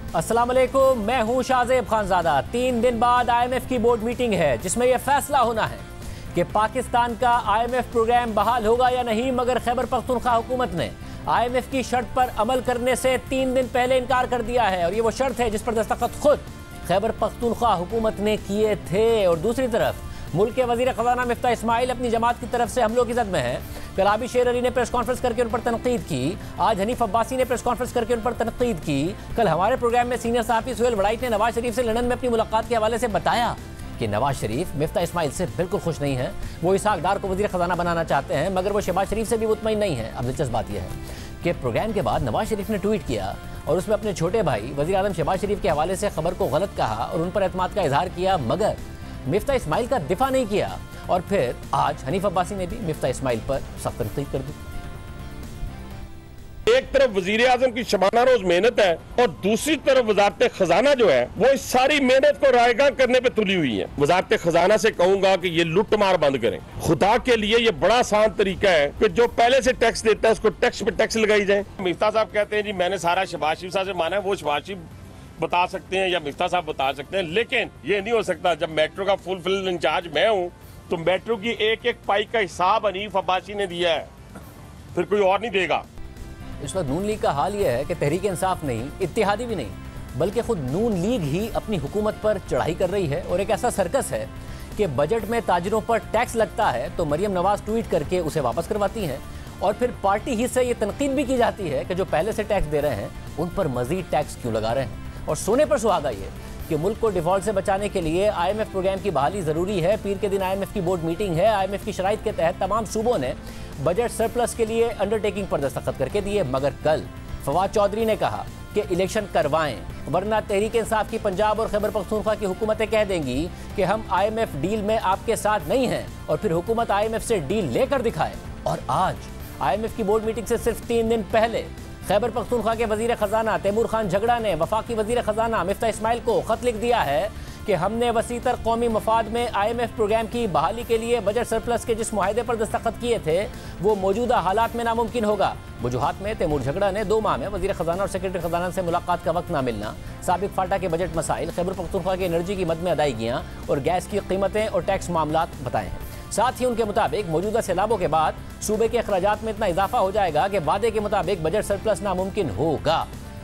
अस्सलाम वालेकुम, मैं हूं शाहजेब खानजादा। 3 दिन बाद IMF की बोर्ड मीटिंग है जिसमें यह फैसला होना है कि पाकिस्तान का IMF प्रोग्राम बहाल होगा या नहीं। मगर खैबर पख्तूनख्वा हुकूमत ने IMF की शर्त पर अमल करने से 3 दिन पहले इनकार कर दिया है और ये वो शर्त है जिस पर दस्तखत खुद खैबर पख्तूनख्वा हुकूमत ने किए थे। और दूसरी तरफ मुल्क के वजीर खजाना मिफ्ता इस्माइल अपनी जमात की तरफ से हमलों की जद में है। कल आबी शेर अली ने प्रेस कॉन्फ्रेंस करके उन पर तनकीद की, आज हनीफ अब्बासी ने प्रेस कॉन्फ्रेंस करके उन पर तनकीद की। कल हमारे प्रोग्राम में सीनियर सहाफ़ी सुहेल वड़ाइट ने नवाज शरीफ से लंदन में अपनी मुलाकात के हवाले से बताया कि नवाज शरीफ मिफ्ता इस्माइल से बिल्कुल खुश नहीं है। वो इसहाक डार को वजीर खजाना बनाना चाहते हैं मगर वो शहबाज शरीफ से भी मुतमईन नहीं है। अब दिलचस्प बात यह है कि प्रोग्राम के बाद नवाज शरीफ ने ट्वीट किया और उसमें अपने छोटे भाई वज़ीर आज़म शहबाज शरीफ के हवाले से खबर को गलत कहा और उन पर एतमाद का इजहार किया, मगर मिफ्ता इस्माइल का दिफा नहीं किया। और फिर आज हनीफ अब्बासी ने भी मिफ्ता इस्माइल पर सख्त तनकीद कर दी। एक तरफ वजीर आजम की शबाना रोज मेहनत है और दूसरी तरफ वजारत खजाना जो है वो इस सारी मेहनत को रायगा करने पे तुली हुई है। वजारत खजाना से कहूंगा कि ये लुट मार बंद करें। खुदा के लिए ये बड़ा आसान तरीका है कि जो पहले से टैक्स देता है उसको टैक्स पे टैक्स लगाई जाए। मिफ्ता साहब कहते हैं जी मैंने सारा शहबाज शरीफ साहब से माना है, वो शहबाज शरीफ बता सकते हैं या मिफ्ता साहब बता सकते हैं, लेकिन ये नहीं हो सकता। जब मेट्रो का फुल इंचार्ज मैं हूँ तो मेट्रो की एक एक पाई का हिसाब हनीफ अब्बासी ने दिया है, फिर कोई और नहीं देगा। इस वक्त नून लीग का हाल यह है कि तहरीक इंसाफ नहीं, इत्तेहादी भी नहीं, बल्कि खुद नून लीग ही अपनी हुकूमत पर चढ़ाई कर रही है। और एक ऐसा सर्कस है कि बजट में ताजिरों पर टैक्स लगता है तो मरियम नवाज ट्वीट करके उसे वापस करवाती हैं और फिर पार्टी ही से ये तनकीद भी की जाती है कि जो पहले से टैक्स दे रहे हैं उन पर मजीद टैक्स क्यों लगा रहे हैं। और सोने पर सुहागा ये कि मुल्क को डिफॉल्ट से बचाने के लिए IMF प्रोग्राम की बहाली ज़रूरी है। पीर के दिन IMF की बोर्ड मीटिंग है। IMF की शराइत के तहत तमाम सूबों ने बजट सरप्लस के लिए अंडरटेकिंग पर दस्तखत करके दिए, मगर कल फवाद चौधरी ने कहा कि इलेक्शन करवाएं वरना तहरीक इंसाफ की पंजाब और खैबर पख्तूनख्वा की हुकूमतें कह देंगी कि हम IMF डील में आपके साथ नहीं हैं और फिर हुकूमत IMF से डील लेकर दिखाए। और आज IMF की बोर्ड मीटिंग से सिर्फ 3 दिन पहले खैबर पख्तूनख्वा के वजीर खजाना तैमूर खान झगड़ा ने वफाकी वजीर खजाना मिफ्ता इस्माइल को खत लिख दिया है कि हमने वसीतर कौमी मफाद में IMF प्रोग्राम की बहाली के लिए बजट सरप्लस के जिस मुआहदे पर दस्तखत किए थे वो मौजूदा हालात में नामुमकिन होगा। वजूहात में तैमूर झगड़ा ने 2 माह में वजीर खजाना और सेक्रेटरी खजाना से मुलाकात का वक्त ना मिलना, साबिक फाटा के बजट मसाइल, खैबर पख्तूनख्वा की एनर्जी की मद में अदायगियाँ और गैस की कीमतें और टैक्स मामलात बताए हैं। साथ ही उनके मुताबिक मौजूदा सैलाबों के बाद सूबे के अखराजात में इतना इजाफा हो जाएगा कि वादे के मुताबिक बजट सरप्लस नामुमकिन होगा।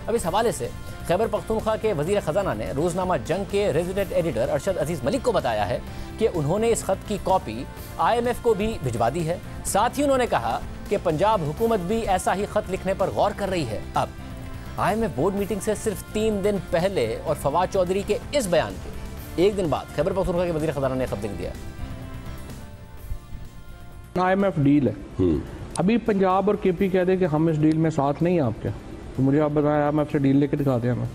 अब इस हवाले से खैबर पख्तूनख्वा के वजीर खजाना ने रोजनामा जंग के रेजिडेंट एडिटर अरशद अजीज मलिक को बताया है कि उन्होंने इस खत की कॉपी IMF को भी भिजवा दी है। साथ ही उन्होंने कहा कि पंजाब हुकूमत भी ऐसा ही खत लिखने पर गौर कर रही है। अब IMF बोर्ड मीटिंग से सिर्फ 3 दिन पहले और फवाद चौधरी के इस बयान के 1 दिन बाद खैबर पख्तूनख्वा के वजीर खजाना ने खत लिख दिया। IMF डील है, अभी पंजाब और KP कह दे कि हम इस डील में साथ नहीं हैं आपके, तो मुझे आप बताएं IMF से डील लेके दिखा दें हमें।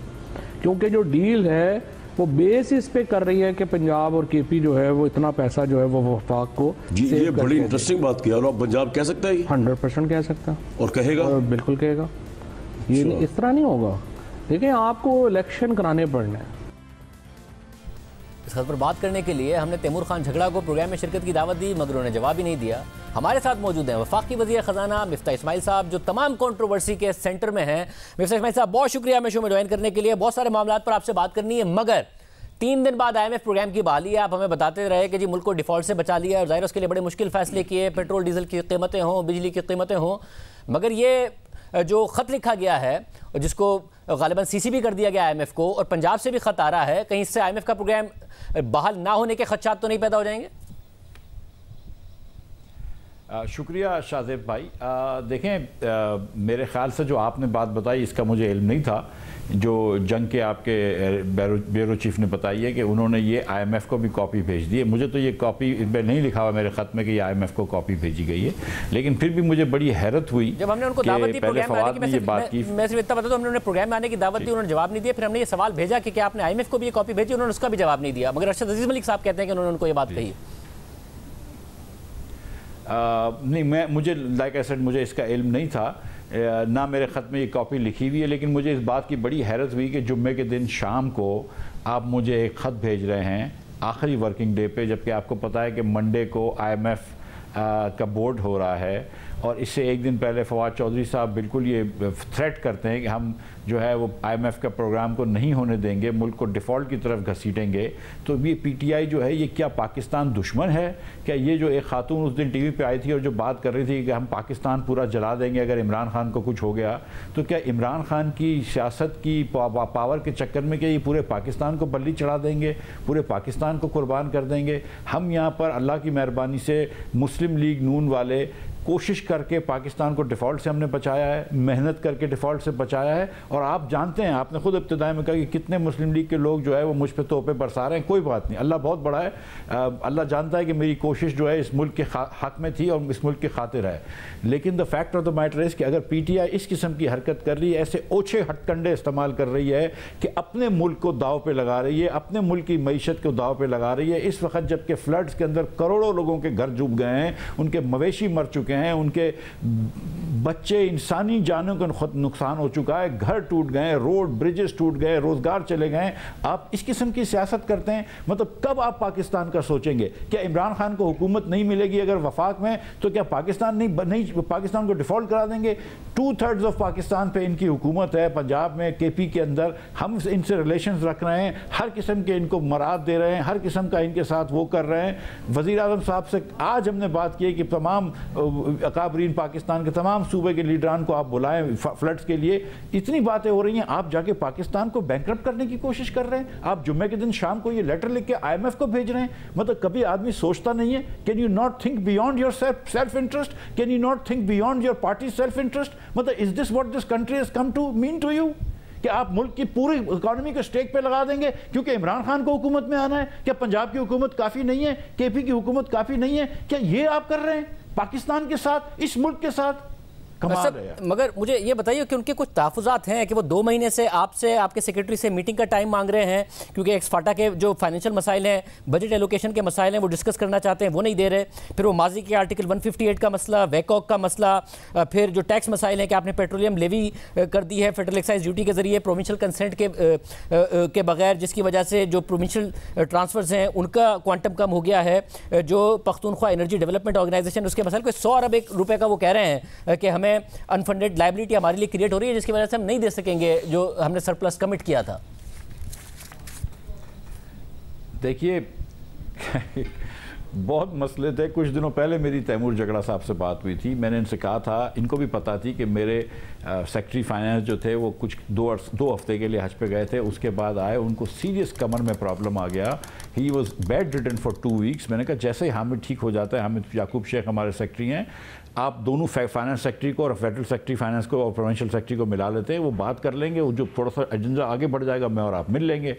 क्योंकि जो डील है वो बेस इस पे कर रही है कि पंजाब और KP जो है वो इतना पैसा जो है वो वफाक को जी, ये बड़ी इंटरेस्टिंग बात किया। और पंजाब कह सकता है 100% कह सकता और कहेगा और बिल्कुल कहेगा। ये इस तरह नहीं होगा। देखिए आपको इलेक्शन कराने पड़ने हैं। इस खत पर बात करने के लिए हमने तैमूर खान झगड़ा को प्रोग्राम में शिरकत की दावत दी मगर उन्होंने जवाब ही नहीं दिया। हमारे साथ मौजूद हैं वफाकी वजीर खजाना मिफ्ता इस्माइल साहब जो तमाम कंट्रोवर्सी के सेंटर में हैं। मिफ्ता इस्माइल साहब बहुत शुक्रिया हमें शो में ज्वाइन करने के लिए। बहुत सारे मामलों पर आपसे बात करनी है मगर 3 दिन बाद IMF प्रोग्राम की बहाली है। आप हमें बताते रहे कि जी मुल्क को डिफॉल्ट से बचा लिया और ज़ाहिर उसके लिए बड़े मुश्किल फैसले किए, पेट्रोल डीजल की कीमतें हों, बिजली की कीमतें हों, मगर ये जो ख़त लिखा गया है जिसको गालिबन CC भी कर दिया गया IMF को और पंजाब से भी ख़त आ रहा है, कहीं इससे IMF का प्रोग्राम बहाल ना होने के खदशात तो नहीं पैदा हो जाएंगे? शुक्रिया शाहजेब भाई। देखें मेरे ख्याल से जो आपने बात बताई इसका मुझे इल्म नहीं था। जो जंग के आपके ब्यूरो चीफ ने बताई है कि उन्होंने ये IMF को भी कॉपी भेज दी है। मुझे तो ये कॉपी इसमें नहीं लिखा हुआ मेरे ख़त में कि ये IMF को कॉपी भेजी गई है, लेकिन फिर भी मुझे बड़ी हैरत हुई जब हमने उनको दावत दी प्रोग्राम आने की। मैं सिर्फ इतना बता दूं, हमने उन्हें प्रोग्राम में आने की दावत दी, उन्होंने जवाब नहीं दिया। फिर हमने ये सवाल भेजा कि क्या आपने IMF को भी ये कॉपी भेजी, उन्होंने उसका भी जवाब नहीं दिया। मगर अरशद अजीज मलिक साहब कहते हैं कि उन्होंने उनको ये बात कही। नहीं, मुझे लाइक आई सेड मुझे इसका इल्म नहीं था, ना मेरे ख़त में ये कॉपी लिखी हुई है। लेकिन मुझे इस बात की बड़ी हैरत हुई कि जुम्मे के दिन शाम को आप मुझे एक ख़त भेज रहे हैं आखिरी वर्किंग डे पे, जबकि आपको पता है कि मंडे को IMF का बोर्ड हो रहा है और इससे एक दिन पहले फवाद चौधरी साहब बिल्कुल ये थ्रेट करते हैं कि हम जो है वो IMF का प्रोग्राम को नहीं होने देंगे, मुल्क को डिफ़ॉल्ट की तरफ घसीटेंगे। तो ये PTI जो है ये क्या पाकिस्तान दुश्मन है? क्या ये जो एक खातून उस दिन TV पे आई थी और जो बात कर रही थी कि हम पाकिस्तान पूरा जला देंगे अगर इमरान खान को कुछ हो गया, तो क्या इमरान खान की सियासत की पावर के चक्कर में क्या ये पूरे पाकिस्तान को बल्ली चढ़ा देंगे, पूरे पाकिस्तान को कुर्बान कर देंगे? हम यहाँ पर अल्लाह की मेहरबानी से मुस्लिम लीग नून वाले कोशिश करके पाकिस्तान को डिफ़ॉल्ट से हमने बचाया है, मेहनत करके डिफ़ॉल्ट से बचाया है। और आप जानते हैं, आपने खुद इब्तिदाई में कहा कि कितने मुस्लिम लीग के लोग जो है वो मुझ पे तोपे बरसा रहे हैं। कोई बात नहीं, अल्लाह बहुत बड़ा है। अल्लाह जानता है कि मेरी कोशिश जो है इस मुल्क के हक़ में थी और इस मुल्क की खातिर है। लेकिन the fact of the matter is कि अगर PTI इस किस्म की हरकत कर रही है, ऐसे ओछे हथकंडे इस्तेमाल कर रही है कि अपने मुल्क को दाव पे लगा रही है, अपने मुल्क की मईशत को दाव पे लगा रही है, इस वक्त जबकि फ्लड्स के अंदर करोड़ों लोगों के घर डूब गए हैं, उनके मवेशी मर चुके हैं, उनके बच्चे, इंसानी जानों का नुकसान हो चुका है, घर टूट गए, रोड ब्रिजेस टूट गए, रोजगार चले गए, आप इस किस्म की सियासत करते हैं। मतलब कब आप पाकिस्तान का सोचेंगे? क्या इमरान खान को हुकूमत नहीं मिलेगी अगर वफाक में, तो क्या पाकिस्तान नहीं पाकिस्तान को डिफॉल्ट करा देंगे? 2/3 ऑफ पाकिस्तान पे इनकी हुकूमत है, पंजाब में KP के अंदर हम इनसे रिलेशंस रख रहे हैं, हर किस्म के इनको मराद दे रहे हैं, हर किस्म का इनके साथ वो कर रहे हैं। वज़ीर आज़म साहब से आज हमने बात की कि तमाम अकाबरीन पाकिस्तान के तमाम सूबे के लीडरान को आप बुलाएं फ्लड्स के लिए। इतनी बातें हो रही हैं, आप जाके पाकिस्तान को बैंकरप्ट करने की कोशिश कर रहे हैं। आप जुम्मे के दिन शाम को ये लेटर लिख के IMF को भेज रहे हैं। मतलब कभी आदमी सोचता नहीं है, can you not think beyond your self interest? Can you not think beyond your party self interest? मतलब is this what this country has come to mean to you? कि आप मुल्क की पूरी इकोनॉमी को स्टेक पे लगा देंगे क्योंकि इमरान खान को हुकूमत में आना है? क्या पंजाब की हुकूमत काफ़ी नहीं है? KP की हुकूमत काफ़ी नहीं है? क्या ये आप कर रहे हैं पाकिस्तान के साथ, इस मुल्क के साथ? मगर मुझे ये बताइए कि उनके कुछ तहफ़्फ़ुज़ात हैं कि वो 2 महीने से आपसे, आपके सेक्रेटरी से मीटिंग का टाइम मांग रहे हैं क्योंकि एक्सफाटा के जो फाइनेंशियल मसाइल हैं, बजट एलोकेशन के मसाइल हैं, वो डिस्कस करना चाहते हैं, वो नहीं दे रहे। फिर वो माजी के आर्टिकल 158 का मसला, वैकॉक का मसला, फिर जो टैक्स मसाइल हैं कि आपने पेट्रोलियम लेवी कर दी है फेडरल एक्साइज ड्यूटी के जरिए प्रोविंशियल कंसेंट के बगैर, जिसकी वजह से जो प्रोविंशियल ट्रांसफर्स हैं उनका क्वांटम कम हो गया है। जो पख्तूनख्वा एनर्जी डेवलपमेंट ऑर्गेनाइजेशन, उसके मसाइल को 100 अरब रुपए का वो कह रहे हैं कि हमें अनफंडेड लायबिलिटी हमारे लिए क्रिएट हो रही है, जिसकी वजह से हम नहीं दे सकेंगे जो हमने सरप्लस कमिट किया था। देखिए बहुत मसले थे। कुछ दिनों पहले मेरी तैमूर जगड़ा साहब से बात हुई थी। मैंने इनसे कहा था, इनको भी पता थी कि मेरे सेक्रेटरी फाइनेंस जो थे वो कुछ 2 हफ्ते के लिए हज पे गए थे, उसके बाद आए, उनको सीरियस कमर में प्रॉब्लम आ गया। He was bedridden for 2 weeks. मैंने कहा जैसे ही हामिद ठीक हो जाता है, हामिद याकूब शेख हमारे सेक्रेटरी हैं, आप दोनों फाइनेंस सेक्रेटरी को और फेडरल सेक्रेटरी फाइनेंस को और प्रोविंशियल सेक्रेटरी को मिला लेते हैं, वो बात कर लेंगे, वो जो थोड़ा सा एजेंडा आगे बढ़ जाएगा, मैं और आप मिल लेंगे।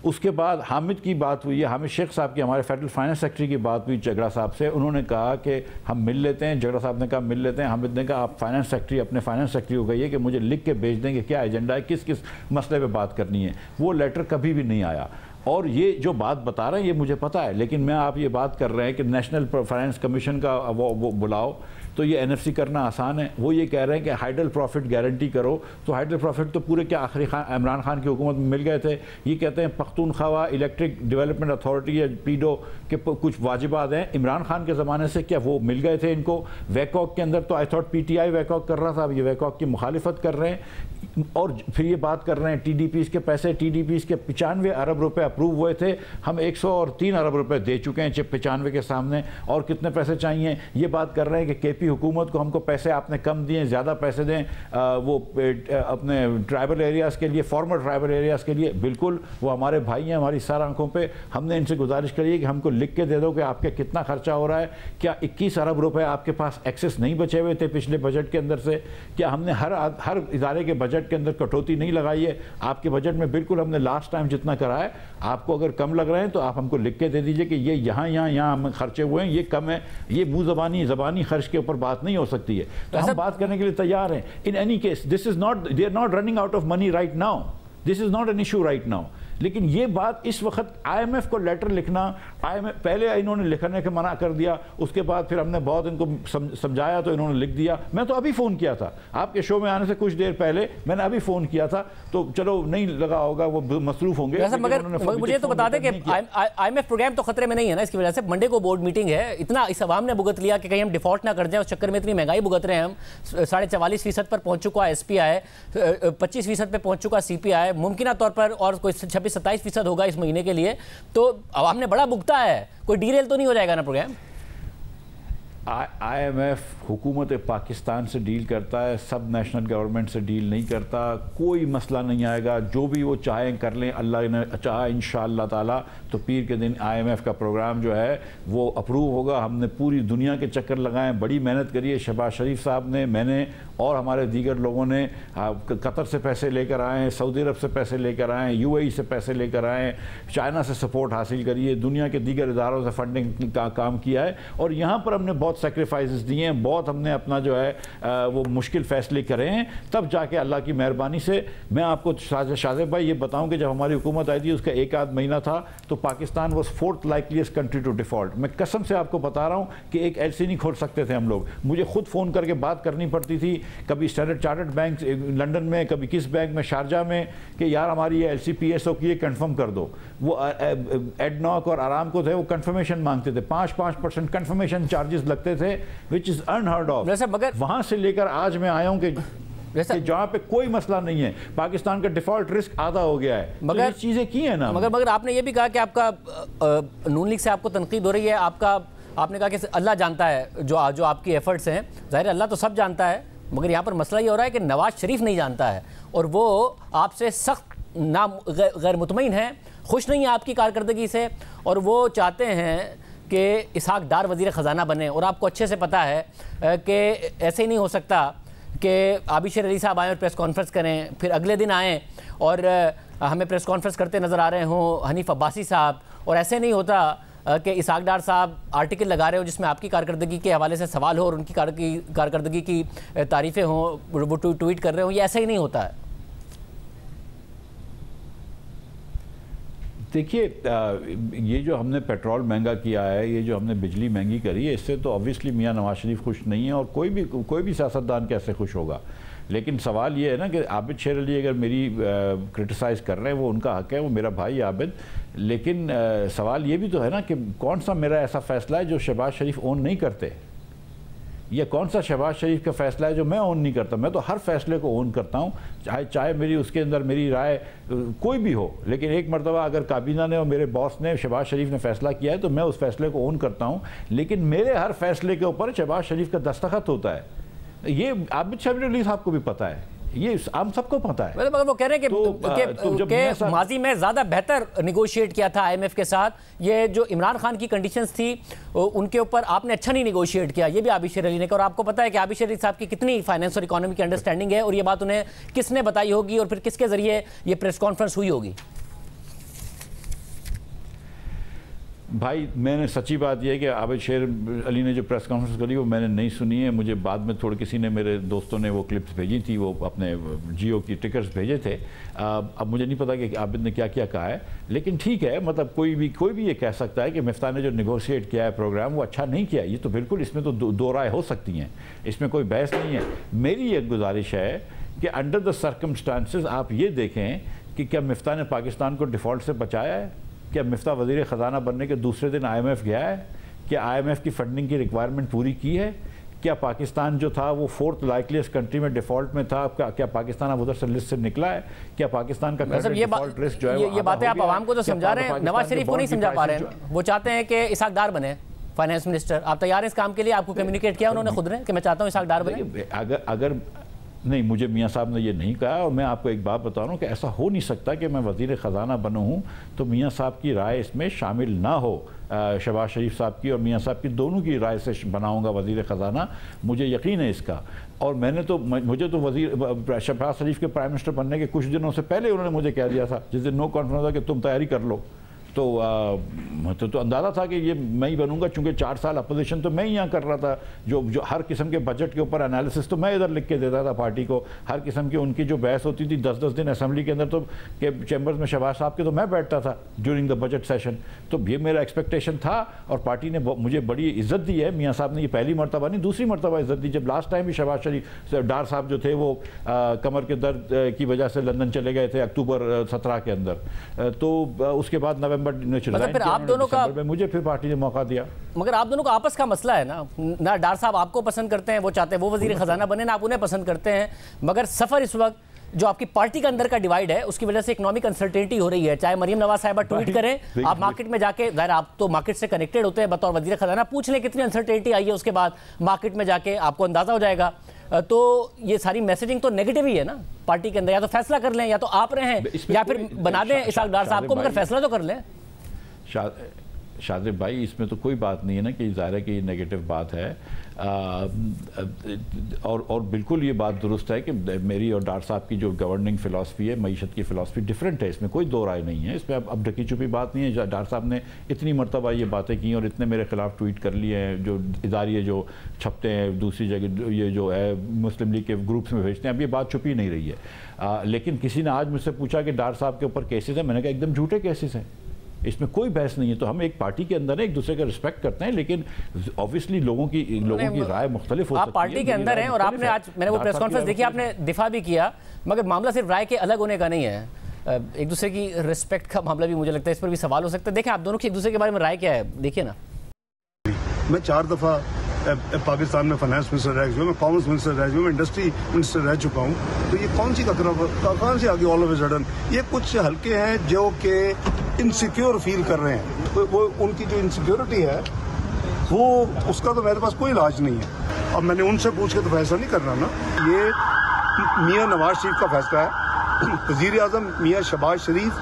उसके बाद हामिद की बात हुई है, हामिद शेख साहब की, हमारे फेडरल फाइनेंस सेक्रेटरी की बात हुई जगड़ा साहब से। उन्होंने कहा कि हम मिल लेते हैं। जगड़ा साहब ने कहा मिल लेते हैं। हामिद ने कहा आप फाइनेंस सेक्रेटरी अपने फाइनेंस सेक्रेटरी को कहिए कि मुझे लिख के भेज देंगे क्या एजेंडा है, किस किस मसले पे बात करनी है। वो लेटर कभी भी नहीं आया। और ये जो बात बता रहे हैं ये मुझे पता है, लेकिन मैं आप ये बात कर रहे हैं कि नेशनल फाइनेंस कमीशन का वो बुलाओ, तो ये NFC करना आसान है। वो ये कह रहे हैं कि हाइडल प्रॉफिट गारंटी करो, तो हाइडल प्रॉफिट तो पूरे क्या आखिरी इमरान खान की हुकूमत में मिल गए थे। ये कहते हैं पख्तूनख्वा इलेक्ट्रिक डेवलपमेंट अथॉरिटी या PDO के कुछ वाजिबात हैं, इमरान खान के ज़माने से क्या वो मिल गए थे इनको? वैकॉक के अंदर तो आई थॉट PTI वैकॉक कर रहा था, अब ये वैकॉक की मुखालिफत कर रहे हैं। और फिर ये बात कर रहे हैं TDPs के पैसे, TDPs के 95 अरब रुपए अप्रूव हुए थे, हम 103 अरब रुपए दे चुके हैं 95 के सामने, और कितने पैसे चाहिए? ये बात कर रहे हैं कि KP हुकूमत को हमको पैसे आपने कम दिए, ज़्यादा पैसे दें वो अपने ट्राइबल एरियाज़ के लिए, फॉर्मर ट्राइबल एरियाज़ के लिए। बिल्कुल, वो हमारे भाई हैं, हमारी सार आंखों पे। हमने इनसे गुजारिश करी है कि हमको लिख के दे दो कि आपके कितना खर्चा हो रहा है। क्या 21 अरब रुपए आपके पास एक्सेस नहीं बचे हुए थे पिछले बजट के अंदर से? क्या हमने हर इदारे के बजट के अंदर कटौती नहीं लगाई है? आपके बजट में बिल्कुल हमने लास्ट टाइम जितना करा है, आपको अगर कम लग रहे हैं तो आप हमको लिख के दे दीजिए कि ये यहाँ खर्चे हुए हैं, ये कम है। ये मुँह ज़बानी खर्च के ऊपर बात नहीं हो सकती है। तो हम बात करने के लिए तैयार हैं। In any case this is not, they are not running out of money right now, this is not an issue right now. लेकिन ये बात इस वक्त IMF को लेटर लिखना, IMF पहले इन्होंने लिखने के मना कर दिया, उसके बाद फिर हमने बहुत इनको समझाया तो इन्होंने लिख दिया। मैं तो अभी फ़ोन किया था, आपके शो में आने से कुछ देर पहले मैंने अभी फ़ोन किया था, तो चलो नहीं लगा होगा, वो मसरूफ़ होंगे। मगर मुझे तो बता दें कि IMF प्रोग्राम तो खतरे में नहीं है ना, इसकी वजह से मंडे को बोर्ड मीटिंग है, इतना इस अवाम ने भुगत लिया कि कहीं हम डिफॉल्ट ना कर जाए, उस चक्कर में इतनी महंगाई भुगत रहे हैं हम। 44.5% पर पहुंच चुका SPI, 25% पे पहुंच चुका CPI, मुमकिन तौर पर और कोई 26-27% होगा इस महीने के लिए। तो अवाम ने बड़ा भुगता है, कोई डीरेल तो नहीं हो जाएगा ना प्रोग्राम? IMF हुकूमत पाकिस्तान से डील करता है, सब नेशनल गवर्नमेंट से डील नहीं करता। कोई मसला नहीं आएगा, जो भी वो चाहें कर लें, अल्लाह ने चाहा इंशाअल्लाह ताला तो पीर के दिन IMF का प्रोग्राम जो है वो अप्रूव होगा। हमने पूरी दुनिया के चक्कर लगाए, बड़ी मेहनत करी है, शहबाज शरीफ साहब ने, मैंने और हमारे दीगर लोगों ने। कतर से पैसे लेकर आए, सऊदी अरब से पैसे लेकर आए, UAE से पैसे लेकर आए, चाइना से सपोर्ट हासिल करी है, दुनिया के दीगर इदारों से फंडिंग का काम किया है, और यहाँ पर हमने बहुत सेक्रीफाइसेस दिए हैं, बहुत हमने अपना जो है वो मुश्किल फैसले करे हैं, तब जाके अल्लाह की मेहरबानी से। मैं आपको शाज़ेब भाई ये बताऊं कि जब हमारी हुकूमत आई थी उसका एक आध महीना था तो Pakistan was 4th likeliest country to default. मैं कसम से आपको बता रहा हूं कि एक LC नहीं खोल सकते थे हम लोग, मुझे खुद फ़ोन करके बात करनी पड़ती थी, कभी स्टैंडर्ड चार्टर्ड बैंक लंदन में, कभी किस बैंक में शारजा में, कि यार हमारी ये LC PSO की ये कन्फर्म कर दो। वो एडनॉक और आरामको थे, वो कन्फर्मेशन मांगते थे, 5% कन्फर्मेशन चार्जेस लगते थे, विच इज़ अनहर्ड ऑफ। मगर वहां से लेकर आज मैं आया हूं कि जहां पे कोई मसला नहीं है, पाकिस्तान का डिफॉल्ट रिस्क आधा हो गया है, मगर तो चीजें की है ना। मगर आपने ये भी कहा कि आपका नून लीग से आपको तनकीद हो रही है, आपने कहा कि अल्लाह जानता है जो आपकी एफर्ट्स हैं, ज़ाहिर अल्लाह तो सब जानता है, मगर यहाँ पर मसला ये हो रहा है कि नवाज शरीफ नहीं जानता है और वो आपसे सख्त ना गैर मुतमईन है, खुश नहीं है आपकी कारकर्दगी से, और वो चाहते हैं कि इसहाक डार वज़ीर ख़जाना बने। और आपको अच्छे से पता है कि ऐसे ही नहीं हो सकता कि आबिशर अली साहब आएँ और प्रेस कॉन्फ्रेंस करें, फिर अगले दिन आएँ और हमें प्रेस कॉन्फ्रेंस करते नज़र आ रहे हों हनीफ अब्बासी साहब, और ऐसे नहीं होता कि इसहाक डार साहब आर्टिकल लगा रहे हो जिसमें आपकी कारकर्दगी के हवाले से सवाल हो और उनकी कारकर्दगी की तारीफ़ें हों, वो ट्वीट कर रहे हो, ये ऐसा ही नहीं होता है। देखिए, ये जो हमने पेट्रोल महंगा किया है, ये जो हमने बिजली महंगी करी है, इससे तो ऑब्वियसली मियां नवाज शरीफ खुश नहीं है, और कोई भी सियासतदान कैसे खुश होगा। लेकिन सवाल ये है ना कि आबिद शेर अली अगर मेरी क्रिटिसाइज़ कर रहे हैं, वो उनका हक है, वो मेरा भाई आबिद, लेकिन सवाल ये भी तो है ना कि कौन सा मेरा ऐसा फ़ैसला है जो शहबाज शरीफ ओन नहीं करते, या कौन सा शहबाज शरीफ का फ़ैसला है जो मैं ओन नहीं करता। मैं तो हर फैसले को ओन करता हूँ, चाहे मेरी उसके अंदर मेरी राय कोई भी हो, लेकिन एक मरतबा अगर काबीना ने और मेरे बॉस ने, शहबाज शरीफ ने फ़ैसला किया है तो मैं उस फैसले को ओन करता हूँ, लेकिन मेरे हर फैसले के ऊपर शहबाज शरीफ का दस्तखत होता है। ये आबिद शेर अली साहब को भी पता है, ये हम सबको पता है। मतलब वो कह रहे हैं कि माजी में ज़्यादा बेहतर निगोशिएट किया था IMF के साथ, ये जो इमरान खान की कंडीशंस थी उनके ऊपर आपने अच्छा नहीं निगोशिएट किया, ये भी आबिद शेर अली ने कहा। और आपको पता है कि आबिद शेर अली साहब की कितनी फाइनेंस और इकोनॉमी की अंडरस्टैंडिंग है, और ये बात उन्हें किसने बताई होगी और फिर किसके ज़रिए ये प्रेस कॉन्फ्रेंस हुई होगी। भाई मैंने सच्ची बात यह है कि आबिद शेर अली ने जो प्रेस कॉन्फ्रेंस करी वो मैंने नहीं सुनी है, मुझे बाद में थोड़ी किसी ने, मेरे दोस्तों ने वो क्लिप्स भेजी थी, वो अपने जियो की टिकट्स भेजे थे। अब मुझे नहीं पता कि आबिद ने क्या क्या कहा है, लेकिन ठीक है, मतलब कोई भी ये कह सकता है कि मिफ्ता ने जो निगोशिएट किया है प्रोग्राम वो अच्छा नहीं किया, ये तो बिल्कुल, इसमें तो दो राय हो सकती हैं, इसमें कोई बहस नहीं है। मेरी एक गुजारिश है कि अंडर द सर्कमस्टांसेस आप ये देखें कि क्या मिफ्ता ने पाकिस्तान को डिफ़ॉल्ट से बचाया है, क्या मिफ्ता वज़ीर ख़जाना बनने के दूसरे दिन IMF गया है, क्या IMF की फंडिंग की रिक्वायरमेंट पूरी की है, क्या पाकिस्तान जो था वो 4th लाइकलीस्ट कंट्री में डिफ़ॉल्ट में था, क्या पाकिस्तान अब उधर से लिस्ट से निकला है, क्या पाकिस्तान का डिफ़ॉल्ट रिस्क जो है ये बातें आप आवाम को तो समझा रहे हैं, नवाज शरीफ को नहीं समझा पा रहे हैं। वो चाहते हैं कि इसहाक डार बने फाइनेंस मिनिस्टर, आप तैयार हैं इस काम के लिए? आपको कम्युनिकेट किया उन्होंने खुद ने कि मैं चाहता हूँ इसहाक डार बने? अगर नहीं, मुझे मियाँ साहब ने ये नहीं कहा, और मैं आपको एक बात बता रहा हूँ कि ऐसा हो नहीं सकता कि मैं वज़ीर ख़जाना बनूँ हूँ तो मियाँ साहब की राय इसमें शामिल ना हो। शहबाज शरीफ साहब की और मियाँ साहब की दोनों की राय से बनाऊँगा वज़ीर ख़जाना, मुझे यकीन है इसका। और मुझे तो वज़ीर शहबाज शरीफ के प्राइम मिनिस्टर बनने के कुछ दिनों से पहले उन्होंने मुझे कह दिया था, जिस दिन नो कॉन्फ्रेंस था, कि तुम तैयारी कर लो। तो अंदाज़ा था कि ये मैं ही बनूंगा, चूंकि 4 साल अपोजिशन तो मैं ही यहाँ कर रहा था। जो हर किस्म के बजट के ऊपर एनालिसिस तो मैं इधर लिख के देता था पार्टी को। हर किस्म की उनकी जो बहस होती थी 10-10 दिन असेंबली के अंदर, तो के चैम्बर्स में शहबाज साहब के तो मैं बैठता था ड्यूरिंग द बजट सेशन। तो ये मेरा एक्सपेक्टेशन था और पार्टी ने मुझे बड़ी इज्जत दी है। मियाँ साहब ने ये पहली मरतबा नहीं, दूसरी मरतबा इज्जत दी। जब लास्ट टाइम भी शहबाज शरीफ डार साहब जो थे वो कमर के दर्द की वजह से लंदन चले गए थे अक्टूबर 17 के अंदर, तो उसके बाद नवंबर में फिर आप दोनों का मुझे फिर पार्टी ने मौका दिया। मगर आप दोनों का आपस का मसला है ना डार साहब आपको पसंद करते हैं, वो चाहते हैं वो वजीर खजाना बने, ना आप उन्हें पसंद करते हैं। मगर सफर इस वक्त जो आपकी पार्टी के अंदर का डिवाइड है उसकी वजह से इकोनॉमिक अनसर्टेनिटी हो रही है। चाहे मरियम नवाज साहिबा ट्वीट करें, आप मार्केट में जाके, ज़ाहिर आप तो मार्केट से कनेक्टेड होते हैं बतौर वजीर खजाना, पूछ लें कितनी अनसर्टेनिटी आई है, उसके बाद मार्केट में जाके आपको अंदाजा हो जाएगा। तो ये सारी मैसेजिंग तो नेगेटिव ही है ना पार्टी के अंदर। या तो फैसला कर लें, या तो आप रहें, या फिर बना दें इसहाक डार साहब को, मगर फैसला तो कर लें। शादिब भाई, इसमें तो कोई बात नहीं है ना कि ज़ाहिर है कि नेगेटिव बात है। और बिल्कुल ये बात दुरुस्त है कि मेरी और डार साहब की जो गवर्निंग फ़िलासफ़ी है, मईशत की फ़िलासफ़ी डिफरेंट है, इसमें कोई दो राय नहीं है। इसमें अब ढकी छुपी बात नहीं है। डार साहब ने इतनी मरतबा ये बातें की और इतने मेरे ख़िलाफ़ ट्वीट कर लिए हैं, जो इदारे जो छपते हैं दूसरी जगह, ये जो है मुस्लिम लीग के ग्रुप्स में भेजते हैं, अब ये बात छुपी नहीं रही है। लेकिन किसी ने आज मुझसे पूछा कि डार साहब के ऊपर केसेस हैं, मैंने कहा एकदम झूठे केसेस हैं, इसमें कोई बहस नहीं है। तो हम एक पार्टी के अंदर एक दूसरे का रिस्पेक्ट करते हैं, लेकिन ऑब्वियसली लोगों की राय मुख्तलिफ हो सकती है। आप पार्टी के अंदर हैं और आपने आज, मैंने वो प्रेस कॉन्फ्रेंस देखी, आपने दिफा भी किया, मगर मामला सिर्फ राय के अलग होने का नहीं है, एक दूसरे की रिस्पेक्ट का मामला भी मुझे लगता है इस पर भी सवाल हो सकता है। देखें आप दोनों की एक दूसरे के बारे में राय क्या है, देखिए ना। मैं 4 दफ़ा पाकिस्तान में फाइनेंस मिनिस्टर रह चुका हूँ, मैं कॉमर्स मिनिस्टर रह चुका हूँ, मैं इंडस्ट्री मिनिस्टर रह चुका हूँ। तो ये कौन सी कहाँ से आगे ऑल ऑफ ए सडन? ये कुछ हल्के हैं जो कि इनसिक्योर फील कर रहे हैं। वो उनकी जो इनसिक्योरिटी है वो, उसका तो मेरे पास कोई इलाज नहीं है। अब मैंने उनसे पूछ के तो फैसला नहीं करना ना, ये मियाँ नवाज शरीफ का फैसला है, वजीर आजम मियाँ शहबाज शरीफ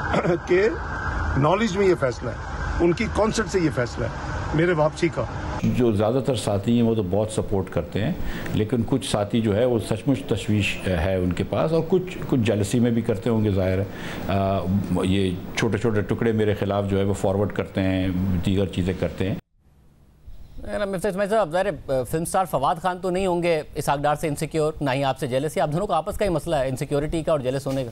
के नॉलेज में ये फैसला है, उनकी कॉन्सेप्ट से ये फैसला है मेरे वापसी का। जो ज़्यादातर साथी हैं वो तो बहुत सपोर्ट करते हैं, लेकिन कुछ साथी जो है वो सचमुच तशवीश है उनके पास, और कुछ जेलसी में भी करते होंगे ज़ाहिर है। ये छोटे छोटे टुकड़े मेरे ख़िलाफ़ जो है वो फॉरवर्ड करते हैं, दीगर चीज़ें करते हैं। फिल्म स्टार फवाद खान तो नहीं होंगे इसहाक डार से इनसिक्योर, ना ही आपसे जेलसी, आप दोनों का आपस का ही मसला है इनसिक्योरिटी का और जेलस होने का।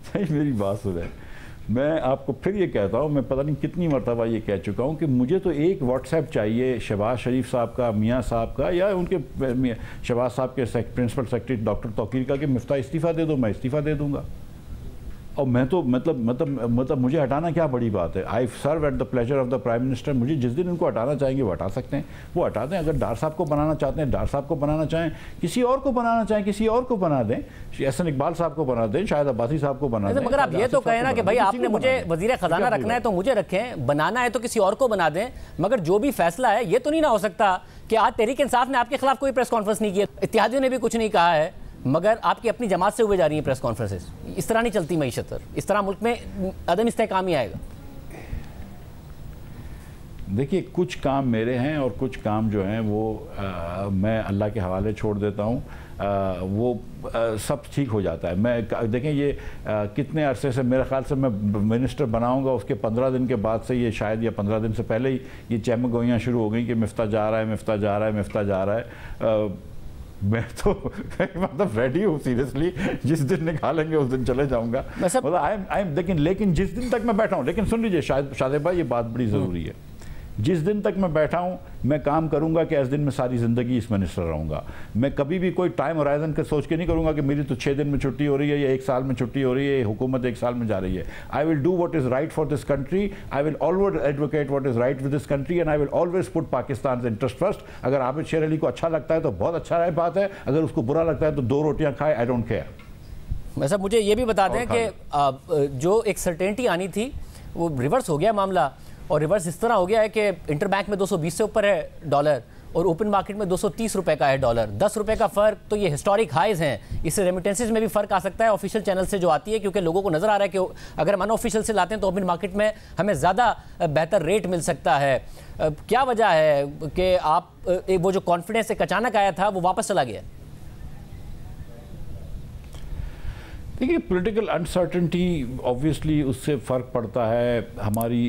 सही, मेरी बात सुन है। मैं आपको फिर ये कहता हूँ, मैं पता नहीं कितनी मरतबा ये कह चुका हूँ कि मुझे तो एक व्हाट्सएप चाहिए शहबाज शरीफ साहब का, मियाँ साहब का, या उनके शहबाज साहब के प्रिंसिपल सेक्रेटरी डॉक्टर तौकीर का कि मिफ्ता इस्तीफ़ा दे दो, मैं इस्तीफ़ा दे दूँगा। और मैं तो मतलब मुझे हटाना क्या बड़ी बात है। I serve at the pleasure of the prime minister. मुझे जिस दिन उनको हटाना चाहेंगे वो हटा सकते हैं, वो हटा दें। अगर डार साहब को बनाना चाहते हैं डार साहब को बनाना चाहें, किसी और को बनाना चाहें किसी और को बना दें, एहसन इकबाल साहब को बना दें, शायद अब्बासी साहब को बना दें। मगर आप ये तो कहें ना कि भाई आपने मुझे वजीर खजाना रखना है तो मुझे रखें, बनाना है तो किसी और को बना दें, मगर जो भी फैसला है ये तो नहीं ना हो सकता कि आज तहरीक इंसाफ ने आपके खिलाफ कोई प्रेस कॉन्फ्रेंस नहीं किया, इत्तेहादियों ने भी कुछ नहीं कहा है, मगर आपकी अपनी जमात से हुए जा रही है प्रेस कॉन्फ्रेंसेस। इस तरह नहीं चलती मईशत, इस तरह मुल्क में अदम इस्तेहकाम ही आएगा। देखिए, कुछ काम मेरे हैं और कुछ काम जो हैं वो मैं अल्लाह के हवाले छोड़ देता हूँ, वो सब ठीक हो जाता है। मैं देखें ये कितने अरसे से, मेरे ख्याल से मैं मिनिस्टर बनाऊंगा उसके 15 दिन के बाद से ये शायद, या 15 दिन से पहले ही ये चमगोइयाँ शुरू हो गई कि मिफ्ता जा रहा है, मिफ्ता जा रहा है, मिफ्ता जा रहा है। मैं तो मतलब रेडी हूँ सीरियसली, जिस दिन निकालेंगे उस दिन चले जाऊंगा। मतलब आई एम लेकिन जिस दिन तक मैं बैठा हूँ, लेकिन सुन लीजिए शादिब भाई, ये बात बड़ी ज़रूरी है, जिस दिन तक मैं बैठा हूँ मैं काम करूँगा कि इस दिन में सारी ज़िंदगी इस मिनिस्टर रहूँगा। मैं कभी भी कोई टाइम होराइजन का सोच के नहीं करूँगा कि मेरी तो 6 दिन में छुट्टी हो रही है या 1 साल में छुट्टी हो रही है, हुकूमत 1 साल में जा रही है। I will do what is right for this country, I will always advocate what is right with this country, and I will always put Pakistan interest first. अगर आबिद शेर अली को अच्छा लगता है तो बहुत अच्छा बात है, अगर उसको बुरा लगता है तो 2 रोटियाँ खाए, आई डोंट केयर। वैसे मुझे ये भी बता दें कि जो एक सर्टेनिटी आनी थी वो रिवर्स हो गया मामला, और रिवर्स इस तरह हो गया है कि इंटरबैंक में 220 से ऊपर है डॉलर और ओपन मार्केट में 230 रुपए का है डॉलर। 10 रुपए का फ़र्क, तो ये हिस्टोरिक हाइज हैं। इससे रेमिटेंसेज में भी फ़र्क आ सकता है ऑफिशियल चैनल से जो आती है, क्योंकि लोगों को नज़र आ रहा है कि अगर हम अनऑफिशियल से लाते हैं तो ओपन मार्केट में हमें ज़्यादा बेहतर रेट मिल सकता है। क्या वजह है कि आप वो जो कॉन्फिडेंस एक अचानक आया था वो वापस चला गया? देखिए, पॉलिटिकल अनसर्टेनिटी ऑब्वियसली उससे फ़र्क पड़ता है। हमारी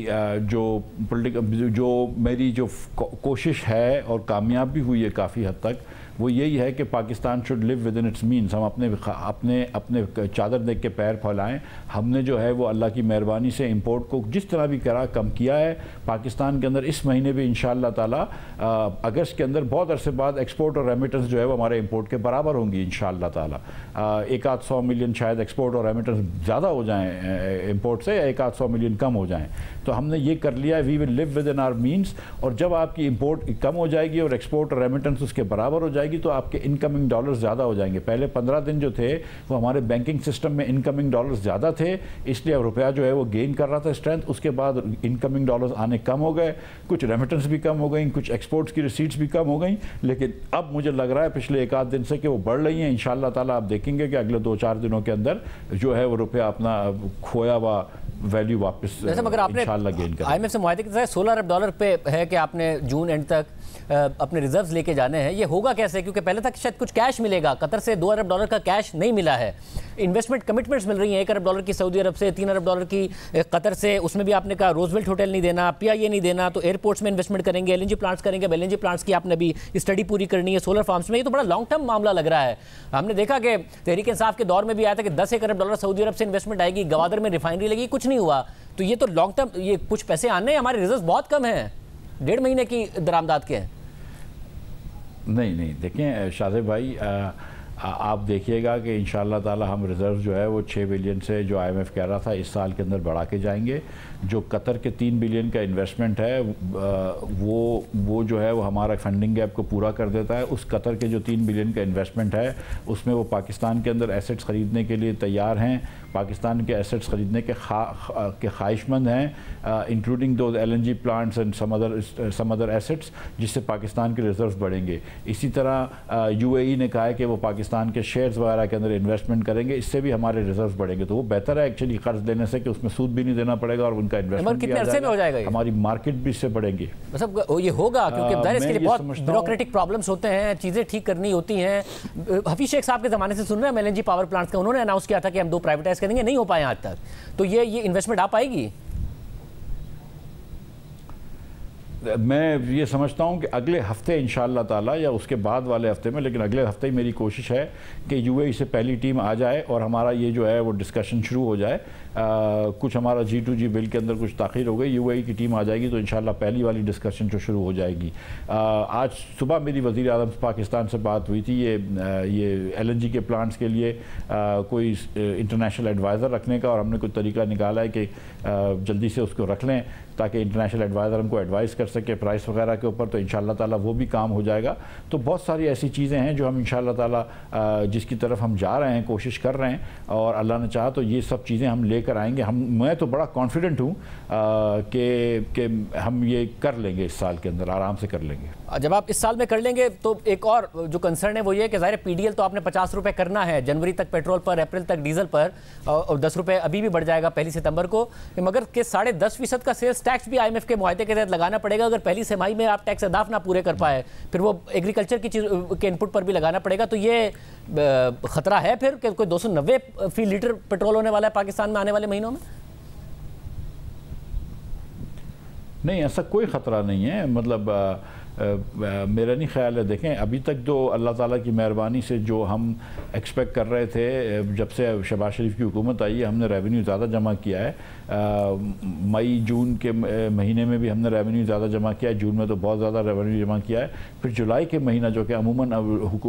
जो पॉलिटिकल जो मेरी जो कोशिश है और कामयाब भी हुई है काफ़ी हद तक, वो यही है कि Pakistan should live with in its means. हम अपने चादर देख के पैर फैलाएं। हमने जो है वो अल्लाह की मेहरबानी से इंपोर्ट को जिस तरह भी कम किया है पाकिस्तान के अंदर। इस महीने भी इंशाअल्लाह ताला अगस्त के अंदर बहुत अरसे बाद एक्सपोर्ट और रेमिटेंस जो है वो हमारे इंपोर्ट के बराबर होंगी इंशाअल्लाह ताला। 100 मिलियन शायद एक्सपोर्ट और रेमिटेंस ज़्यादा हो जाएँ इंपोर्ट से, या 100 मिलियन कम हो जाएँ। तो हमने ये कर लिया है, we will live within our means. और जब आपकी इंपोर्ट कम हो जाएगी और एक्सपोर्ट और रेमिटेंस उसके बराबर हो जाएगी तो आपके इनकमिंग डॉलर्स ज़्यादा हो जाएंगे। पहले 15 दिन जो थे वो हमारे बैंकिंग सिस्टम में इनकमिंग डॉलर्स ज़्यादा थे, इसलिए अब रुपया जो है वो गेन कर रहा था स्ट्रेंथ। उसके बाद इनकमिंग डॉलर्स आने कम हो गए, कुछ रेमिटेंस भी कम हो गई, कुछ एक्सपोर्ट्स की रिसीट्स भी कम हो गई। लेकिन अब मुझे लग रहा है पिछले 1 आध दिन से कि वो बढ़ रही हैं। इंशाअल्लाह ताला आप देखेंगे कि अगले 2-4 दिनों के अंदर जो है वो रुपया अपना खोया हुआ वैल्यू वापस इंशाअल्लाह गेन कर। IMF से मुआहदे के तहत $16 अरब पे है कि आपने जून एंड तक अपने रिजर्व्स लेके जाने हैं। ये होगा कैसे? क्योंकि पहले तक शायद कुछ कैश मिलेगा, कतर से $2 अरब का कैश नहीं मिला है। इन्वेस्टमेंट कमिटमेंट्स मिल रही हैं $1 अरब की सऊदी अरब से, $3 अरब की कतर से। उसमें भी आपने कहा रोजवेल्ट होटल नहीं देना, PIA नहीं देना, तो एयरपोर्ट्स में इन्वेस्टमेंट करेंगे, LNG प्लांट्स करेंगे। अब LNG प्लांट्स की आपने अभी स्टडी पूरी करनी है, सोलर फार्म्स में। ये तो बड़ा लॉन्ग टर्म मामला लग रहा है। हमने देखा कि तहरीक इंसाफ के दौर में भी आया था कि $10 अरब सऊदी अरब से इन्वेस्टमेंट आएगी, गवादर में रिफाइनरी लगी, कुछ नहीं हुआ। तो ये तो लॉन्ग टर्म, ये कुछ पैसे आने, हमारे रिजर्व बहुत कम हैं, 1.5 महीने की दरामदाद के हैं। नहीं, देखें शाज़ेब भाई, आप देखिएगा कि इंशाअल्लाह ताला हम रिज़र्व जो है वो 6 बिलियन से, जो IMF कह रहा था, इस साल के अंदर बढ़ा के जाएंगे। जो कतर के 3 बिलियन का इन्वेस्टमेंट है वो जो है वो हमारा फंडिंग गैप को पूरा कर देता है। उस कतर के जो 3 बिलियन का इन्वेस्टमेंट है उसमें वो पाकिस्तान के अंदर एसेट्स ख़रीदने के लिए तैयार हैं, पाकिस्तान के एसेट्स ख़रीदने के ख्वाहिशमंद हैं, इंक्लूडिंग दो LNG plants and some other assets, जिससे पाकिस्तान के रिजर्व बढ़ेंगे। इसी तरह UAE ने कहा है कि वो पाकिस्तान के शेयर्स वगैरह के अंदर इन्वेस्टमेंट करेंगे, इससे भी हमारे रिजर्व बढ़ेंगे। तो वो बेहतर है एक्चुअली कर्ज देने से, कि उसमें सूद भी नहीं देना पड़ेगा और उनका इन्वेस्टमेंट कितने अरसे में हो जाएगा, हमारी मार्केट भी इससे बढ़ेंगी। मतलब ये होगा क्योंकि इसके लिए बहुत ब्यूरोक्रेटिक प्रॉब्लम्स होते हैं, चीज़ें ठीक करनी होती हैं। हफीज शेख साहब के ज़माने से सुन रहे हैं LNG पावर प्लांट्स का, उन्होंने अनाउंस किया था कि हम 2 प्राइवेटाइज करेंगे, नहीं हो पाए आज तक। तो ये इन्वेस्टमेंट आ पाएगी? मैं ये समझता हूँ कि अगले हफ्ते इंशाअल्लाह ताला, या उसके बाद वाले हफ्ते में, लेकिन अगले हफ्ते ही मेरी कोशिश है कि UAE से पहली टीम आ जाए और हमारा ये जो है वो डिस्कशन शुरू हो जाए। कुछ हमारा G2G बिल के अंदर कुछ ताख़ीर हो गई, UAE की टीम आ जाएगी तो इंशाअल्लाह पहली वाली डिस्कशन जो शुरू हो जाएगी। आज सुबह मेरी वज़ीर आज़म पाकिस्तान से बात हुई थी ये LNG के प्लांट्स के लिए कोई इंटरनेशनल एडवाइज़र रखने का, और हमने कोई तरीका निकाला है कि जल्दी से उसको रख लें ताकि इंटरनेशनल एडवाइज़र हमको एडवाइस कर सके प्राइस वगैरह के ऊपर। तो इंशाअल्लाह ताला वो भी काम हो जाएगा। तो बहुत सारी ऐसी चीज़ें हैं जो हम इंशाअल्लाह ताला जिसकी तरफ हम जा रहे हैं, कोशिश कर रहे हैं, और अल्लाह ने चाहा तो ये सब चीज़ें हम लेकर आएंगे। मैं तो बड़ा कॉन्फिडेंट हूँ कि हम ये कर लेंगे, इस साल के अंदर आराम से कर लेंगे। जब आप इस साल में कर लेंगे तो एक और जो कंसर्न है वो ये कि ज़ाहिर PDL तो आपने 50 रुपये करना है जनवरी तक पेट्रोल पर, अप्रैल तक डीजल पर, और 10 रुपये अभी भी बढ़ जाएगा 1 सितंबर को। मगर के 10.5% का सेल्स टैक्स भी IMF के मुआहदे के तहत लगाना पड़ेगा। अगर पहली छमाही में आप टैक्स अदाफ ना पूरे कर पाए, फिर वो एग्रीकल्चर की चीज़ के इनपुट पर भी लगाना पड़ेगा। तो ये खतरा है फिर कि कोई 290 फी लीटर पेट्रोल होने वाला है पाकिस्तान में आने वाले महीनों में? नहीं, ऐसा कोई ख़तरा नहीं है। मतलब मेरा नहीं ख्याल है। देखें, अभी तक जो अल्लाह ताला की मेहरबानी से जो हम एक्सपेक्ट कर रहे थे, जब से शहबाज शरीफ की हुकूमत आई है, हमने रेवेन्यू ज़्यादा जमा किया है। मई जून के महीने में भी हमने रेवेन्यू ज़्यादा जमा किया है, जून में तो बहुत ज़्यादा रेवेन्यू जमा किया है। फिर जुलाई के महीना, जो कि अमूमन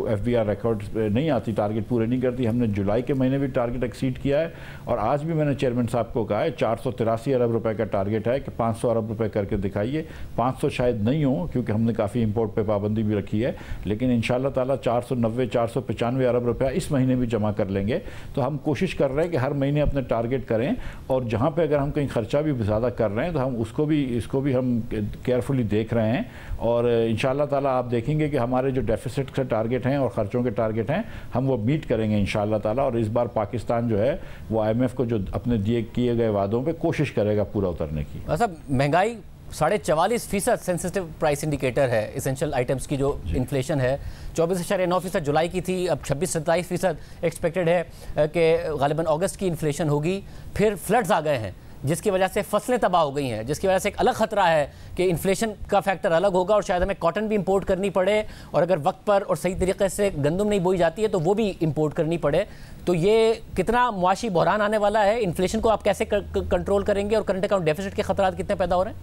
FBR रिकॉर्ड नहीं आती, टारगेट पूरे नहीं करती, हमने जुलाई के महीने भी टारगेट एक्सीड किया है। और आज भी मैंने चेयरमैन साहब को कहा है 483 अरब रुपये का टारगेट है कि 500 अरब रुपये करके दिखाइए। 500 शायद नहीं हो क्योंकि हमने काफ़ी इंपोर्ट पे पाबंदी भी रखी है, लेकिन इंशाल्लाह ताला 490-495 अरब रुपया इस महीने भी जमा कर लेंगे। तो हम कोशिश कर रहे हैं कि हर महीने अपने टारगेट करें, और जहाँ पे अगर हम कहीं खर्चा भी ज़्यादा कर रहे हैं तो हम इसको भी हम केयरफुली देख रहे हैं। और इंशाल्लाह ताला आप देखेंगे कि हमारे जो डेफिसिट के टारगेट हैं और ख़र्चों के टारगेट हैं, हम वो मीट करेंगे इंशाल्लाह ताला। और इस बार पाकिस्तान जो है वो IMF को जो अपने किए गए वादों पर कोशिश करेगा पूरा उतरने की। मतलब महंगाई 44.45% सेंसिटिव प्राइस इंडिकेटर है इसेंशियल आइटम्स की जो इन्फ्लेशन है। 24.9% जुलाई की थी, अब 26-27% एक्सपेक्टेड है कि गालिबन अगस्त की इन्फ्लेशन होगी। फिर फ्लड्स आ गए हैं जिसकी वजह से फसलें तबाह हो गई हैं, जिसकी वजह से एक अलग खतरा है कि इन्फ्लेशन का फैक्टर अलग होगा और शायद हमें कॉटन भी इंपोर्ट करनी पड़े, और अगर वक्त पर और सही तरीके से गंदम नहीं बोई जाती है तो वो भी इंपोर्ट करनी पड़े। तो ये कितना मुआशी बहरान आने वाला है, इन्फ्लेशन को आप कैसे कंट्रोल करेंगे और करंट अकाउंट डेफिसिट के खतरात कितने पैदा हो रहे हैं?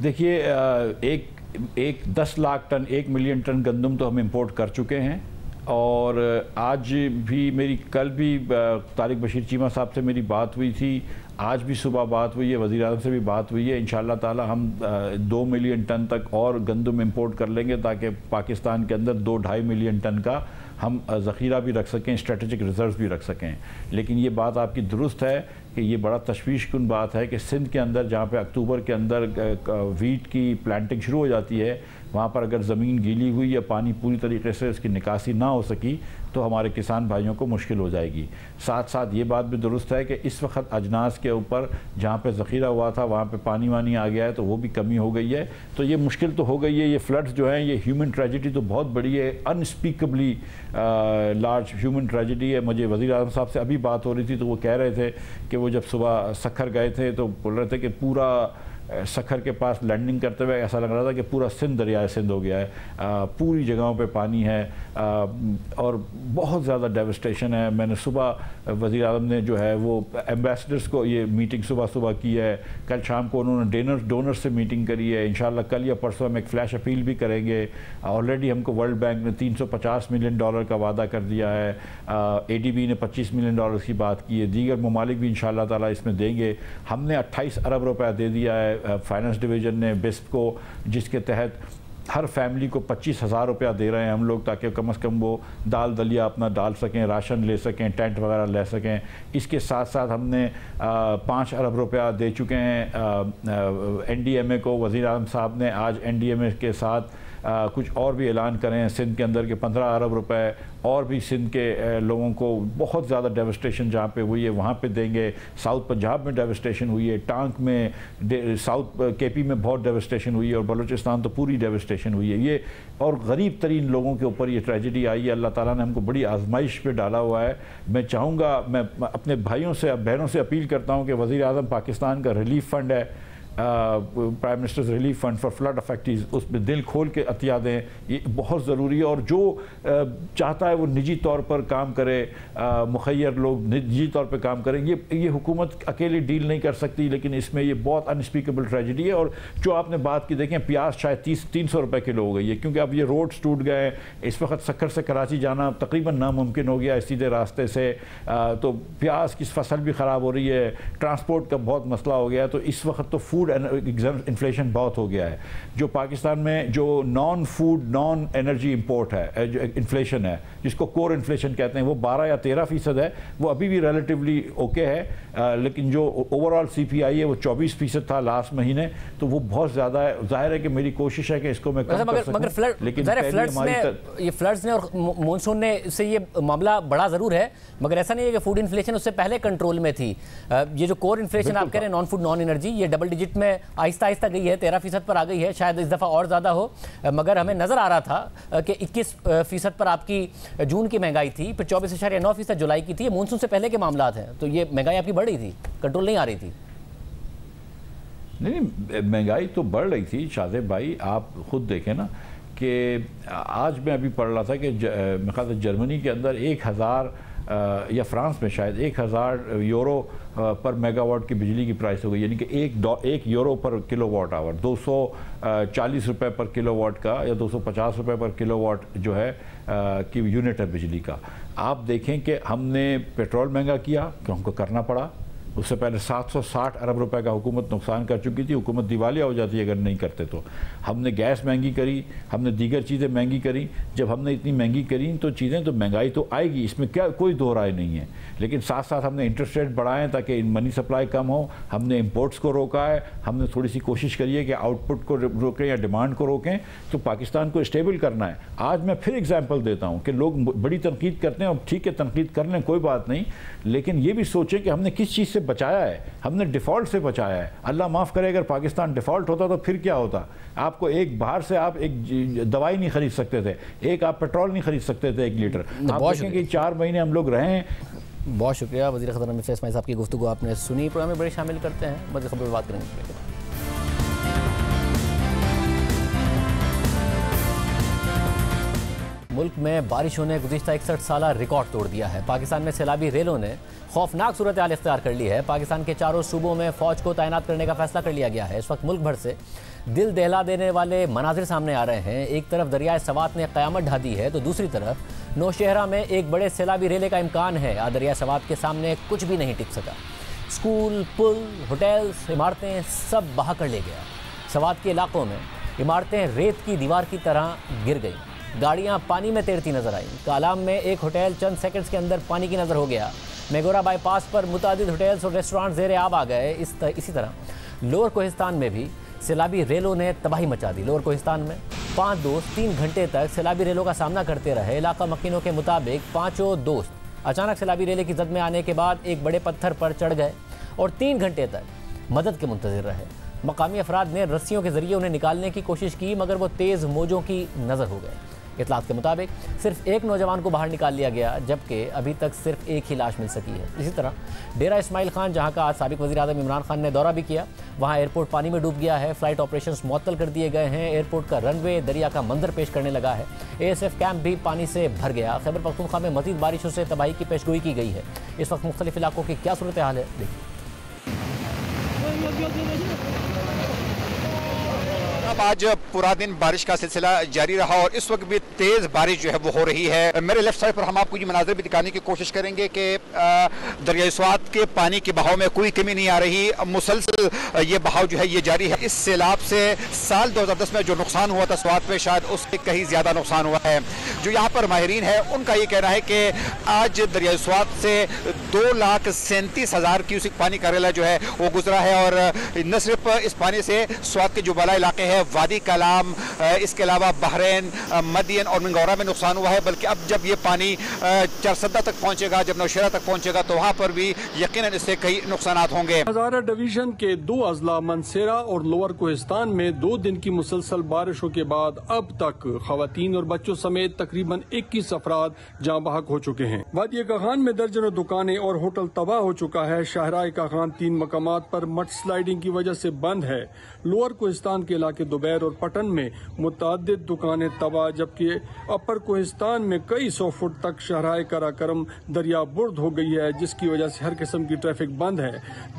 देखिए, एक 10 लाख टन 1 मिलियन टन गंदम तो हम इंपोर्ट कर चुके हैं, और आज भी मेरी, कल भी तारिक बशीर चीमा साहब से मेरी बात हुई थी, आज भी सुबह बात हुई है, वज़ीर आज़म से भी बात हुई है। इंशाअल्लाह ताला हम 2 मिलियन टन तक और गंदम इंपोर्ट कर लेंगे ताकि पाकिस्तान के अंदर 2-2.5 मिलियन टन का हम ज़ख़ीरा भी रख सकें, स्ट्रेटेजिक रिजर्व भी रख सकें। लेकिन ये बात आपकी दुरुस्त है कि ये बड़ा तशवीशकुन बात है कि सिंध के अंदर, जहाँ पे अक्टूबर के अंदर वीट की प्लांटिंग शुरू हो जाती है, वहाँ पर अगर ज़मीन गीली हुई या पानी पूरी तरीके से उसकी निकासी ना हो सकी तो हमारे किसान भाइयों को मुश्किल हो जाएगी। साथ साथ ये बात भी दुरुस्त है कि इस वक्त अजनास के ऊपर जहाँ पे ज़ख़ीरा हुआ था वहाँ पे पानी वानी आ गया है, तो वो भी कमी हो गई है। तो ये मुश्किल तो हो गई है। ये फ्लड्स जो हैं, ये ह्यूमन ट्रेजिडी तो बहुत बड़ी है, अनस्पीकेबली लार्ज ह्यूमन ट्रेजिडी है। मुझे वज़ीर आज़म साहब से अभी बात हो रही थी तो वो कह रहे थे कि वो जब सुबह सखर गए थे तो बोल रहे थे कि पूरा सखर के पास लैंडिंग करते हुए ऐसा लग रहा था कि पूरा सिंध दरियाए सिंध हो गया है, पूरी जगहों पे पानी है और बहुत ज़्यादा डेवस्टेशन है। मैंने सुबह वज़ीर आज़म ने जो है वो एम्बेसडर्स को ये मीटिंग सुबह की है, कल शाम को उन्होंने डोनर से मीटिंग करी है। इंशाल्लाह कल या परसों हम एक फ्लैश अपील भी करेंगे। ऑलरेडी हमको वर्ल्ड बैंक ने $350 मिलियन का वादा कर दिया है, ADB ने $25 मिलियन की बात की है, दीगर ममालिक भी इंशाल्लाह ताला इसमें देंगे। हमने 28 अरब रुपया दे दिया है फाइनेंस डिवीज़न ने बिस्प को, जिसके तहत हर फैमिली को 25,000 रुपया दे रहे हैं हम लोग, ताकि कम से कम वो दाल दलिया अपना डाल सकें, राशन ले सकें, टेंट वगैरह ले सकें। इसके साथ साथ हमने 5 अरब रुपया दे चुके हैं NDMA को। वज़ीर आज़म साहब ने आज NDMA के साथ कुछ और भी ऐलान करें सिंध के अंदर के 15 अरब रुपए और भी सिंध के लोगों को, बहुत ज़्यादा डेवस्टेशन जहाँ पे हुई है वहाँ पे देंगे। साउथ पंजाब में डेवस्टेशन हुई है, टांक में, साउथ KP में बहुत डेवस्टेशन हुई है, और बलूचिस्तान तो पूरी डेवस्टेशन हुई है। ये और गरीब तरीन लोगों के ऊपर ये ट्रेजिडी आई है। अल्लाह ताला ने हमको बड़ी आजमाइश पे डाला हुआ है। मैं चाहूँगा, मैं अपने भाइयों से, बहनों से अपील करता हूँ कि वज़ीर आज़म पाकिस्तान का रिलीफ फ़ंड है, prime ministers relief fund for flood affectees, उसमें दिल खोल के अतिया दें, ये बहुत ज़रूरी है। और जो चाहता है वो निजी तौर पर काम करे, मुखैर लोग निजी तौर पर काम करें। ये हुकूमत अकेली डील नहीं कर सकती, लेकिन इसमें ये बहुत अनस्पीकेबल ट्रेजिडी है। और जो आपने बात की, देखें प्याज शायद 300 रुपये किलो हो गई है, क्योंकि अब ये रोड्स टूट गए। इस वक्त सक्कर से कराची जाना तकरीबन नामुमकिन हो गया है सीधे रास्ते से, तो प्याज की फसल भी ख़राब हो रही है, ट्रांसपोर्ट का बहुत मसला हो गया है। तो इस वक्त तो फूड इन्फ्लेशन बहुत हो गया है। जो पाकिस्तान में जो non food non energy import है, जो इन्फ्लेशन है, जिसको कोर इन्फ्लेशन कहते हैं, वो 12 या 13% है। वो अभी भी रिलेटिवली ओके है, लेकिन जो ओवरऑल CPI है वो 24% था लास्ट महीने, तो वो बहुत ज़्यादा है। जाहिर है कि मेरी कोशिश है कि इसको मैं कम कर सकूं, लेकिन ये फ्लड्स ने और मानसून ने से ये मामला बड़ा ज़रूर है, मगर ऐसा नहीं है कि फूड इन्फ्लेशन उससे पहले कंट्रोल में थी। ये जो कोर इन्फ्लेशन आप कह रहे हैं, नॉन फूड नॉन एनर्जी, ये डबल डिजिट में आहिस्ता आहिस्ता गई है, 13% पर आ गई है, शायद इस दफ़ा और ज़्यादा हो। मगर हमें नज़र आ रहा था कि 21% पर आपकी जून की महंगाई थी, फिर 24.9% जुलाई की थी। ये मानसून से पहले के मामलात हैं, तो ये महंगाई आपकी बढ़ रही थी, कंट्रोल नहीं आ रही थी। नहीं, महंगाई तो बढ़ रही थी शाहज़ेब भाई। आप खुद देखें ना कि आज मैं अभी पढ़ रहा था कि मेरे ख्याल से जर्मनी के अंदर 1000 या फ्रांस में शायद 1000 यूरो पर मेगावाट की बिजली की प्राइस हो गई, यानी कि 1 यूरो पर किलोवाट आवर, 240 रुपये पर किलोवाट का या 250 रुपये पर किलोवाट जो है की यूनिट है बिजली का। आप देखें कि हमने पेट्रोल महंगा किया, क्यों हमको करना पड़ा। उससे पहले 760 अरब रुपए का हुकूमत नुकसान कर चुकी थी, हुकूमत दिवालिया हो जाती है अगर नहीं करते तो। हमने गैस महंगी करी, हमने दीगर चीज़ें महंगी करी। जब हमने इतनी महंगी करी तो चीज़ें, तो महंगाई तो आएगी, इसमें क्या कोई दो राय नहीं है। लेकिन साथ साथ हमने इंटरेस्ट रेट बढ़ाएं ताकि मनी सप्लाई कम हो, हमने इंपोर्ट्स को रोका है, हमने थोड़ी सी कोशिश करी है कि आउटपुट को रोकें या डिमांड को रोकें, तो पाकिस्तान को स्टेबल करना है। आज मैं फिर एग्जांपल देता हूं कि लोग बड़ी तनकीद करते हैं, और ठीक है तनकीद कर लें, कोई बात नहीं, लेकिन ये भी सोचें कि हमने किस चीज़ से बचाया है। हमने डिफ़ॉल्ट से बचाया है। अल्लाह माफ़ करे अगर पाकिस्तान डिफ़ॉल्ट होता तो फिर क्या होता। आपको एक बाहर से आप एक दवाई नहीं खरीद सकते थे, एक आप पेट्रोल नहीं खरीद सकते थे 1 लीटर। आप देखें कि 4 महीने हम लोग रहे हैं। बहुत शुक्रिया वज़ीर ख़ज़ाना मिर्ज़ा इस्माइल साहब की गुफ्तगू आपने सुनी। प्रोग्राम में बड़े शामिल करते हैं, मज़ीद खबर पर बात करेंगे। मुल्क में बारिशों ने गुज़िश्ता 61 साल रिकॉर्ड तोड़ दिया है। पाकिस्तान में सैलाबी रेलों ने खौफनाक सूरत हाल इख्तियार कर ली है। पाकिस्तान के चारों सूबों में फ़ौज को तैनात करने का फैसला कर लिया गया है। इस वक्त मुल्क भर से दिल दहला देने वाले मनाजिर सामने आ रहे हैं। एक तरफ दरियाए सवात ने क़यामत ढा दी है, तो दूसरी तरफ नौशहरा में एक बड़े सैलाबी रेले का इम्कान है। दरियाए सवात के सामने कुछ भी नहीं टिक सका। स्कूल, पुल, होटल्स, इमारतें सब बहा कर ले गया। सवात के इलाकों में इमारतें रेत की दीवार की तरह गिर गई। गाड़ियां पानी में तैरती नजर आईं। कालाम में एक होटल चंद सेकंड्स के अंदर पानी की नज़र हो गया। मेगोरा बाईपास पर मुतादिद होटल्स और रेस्टोरेंट ज़ेर आब आ गए। इसी तरह लोअर कोहिस्तान में भी सैलाबी रेलों ने तबाही मचा दी। लोअर कोहिस्तान में 5 दोस्त 3 घंटे तक सैलाबी रेलों का सामना करते रहे। इलाका मकीनों के मुताबिक 5 दोस्त अचानक सैलाबी रेले की जद में आने के बाद एक बड़े पत्थर पर चढ़ गए और 3 घंटे तक मदद के मुंतज़िर रहे। मकामी अफराद ने रस्सियों के ज़रिए उन्हें निकालने की कोशिश की, मगर वो तेज़ मौजों की नज़र हो गए। इतलात के मुताबिक सिर्फ एक नौजवान को बाहर निकाल लिया गया, जबकि अभी तक सिर्फ एक ही लाश मिल सकी है। इसी तरह डेरा इस्माइल खान, जहां का आज साबिक वज़ीर आज़म इमरान खान ने दौरा भी किया, वहां एयरपोर्ट पानी में डूब गया है। फ्लाइट ऑपरेशंस मुअत्तल कर दिए गए हैं। एयरपोर्ट का रनवे दरिया का मंजर पेश करने लगा है। ASF कैंप भी पानी से भर गया। खैबर पख्तूनख्वा में मज़ीद बारिशों से तबाही की पेशगोई की गई है। इस वक्त मुख्तलिफ इलाकों की क्या सूरत हाल है, देखिए। आज पूरा दिन बारिश का सिलसिला जारी रहा और इस वक्त भी तेज बारिश जो है वो हो रही है। मेरे लेफ्ट साइड पर हम आपको ये मनाज़िर भी दिखाने की कोशिश करेंगे कि दरियाई स्वात के पानी के बहाव में कोई कमी नहीं आ रही। मुसलसल ये बहाव जो है ये जारी है। इस सैलाब से साल 2010 में जो नुकसान हुआ था स्वात में, शायद उससे कहीं ज्यादा नुकसान हुआ है। जो यहाँ पर माहिरीन है उनका ये कहना है कि आज दरियाई स्वात से 2,37,000 क्यूसिक पानी का रेला जो है वो गुजरा है। और न सिर्फ इस पानी से स्वात के जो बड़ा इलाके हैं, वादी कलाम, इसके अलावा बहरैन, मदियन और मंगौरा में नुकसान हुआ है, बल्कि अब जब ये पानी चरसद्दा तक पहुंचेगा, जब नौशहरा तक पहुंचेगा, तो वहां पर भी यकीनन इससे कई नुकसान होंगे। हज़ारा डिवीजन के 2 अजला मंसेरा और लोअर कोहिस्तान में 2 दिन की मुसलसल बारिशों के बाद अब तक खवातीन और बच्चों समेत तकरीबन 21 अफराद जाँ बहक हो चुके हैं। वादी काखान में दर्जनों दुकानें और होटल तबाह हो चुका है। शाहराए काखान 3 मकामात पर मड स्लाइडिंग की वजह से बंद है। लोअर कोहिस्तान के इलाके दुबैर और पटन में मुतादिद दुकानें तबाह, जबकि अपर कोहिस्तान में कई 100 फुट तक शाहराए कराकरम दरिया बुर्द हो गई है, जिसकी वजह से हर किस्म की ट्रैफिक बंद है।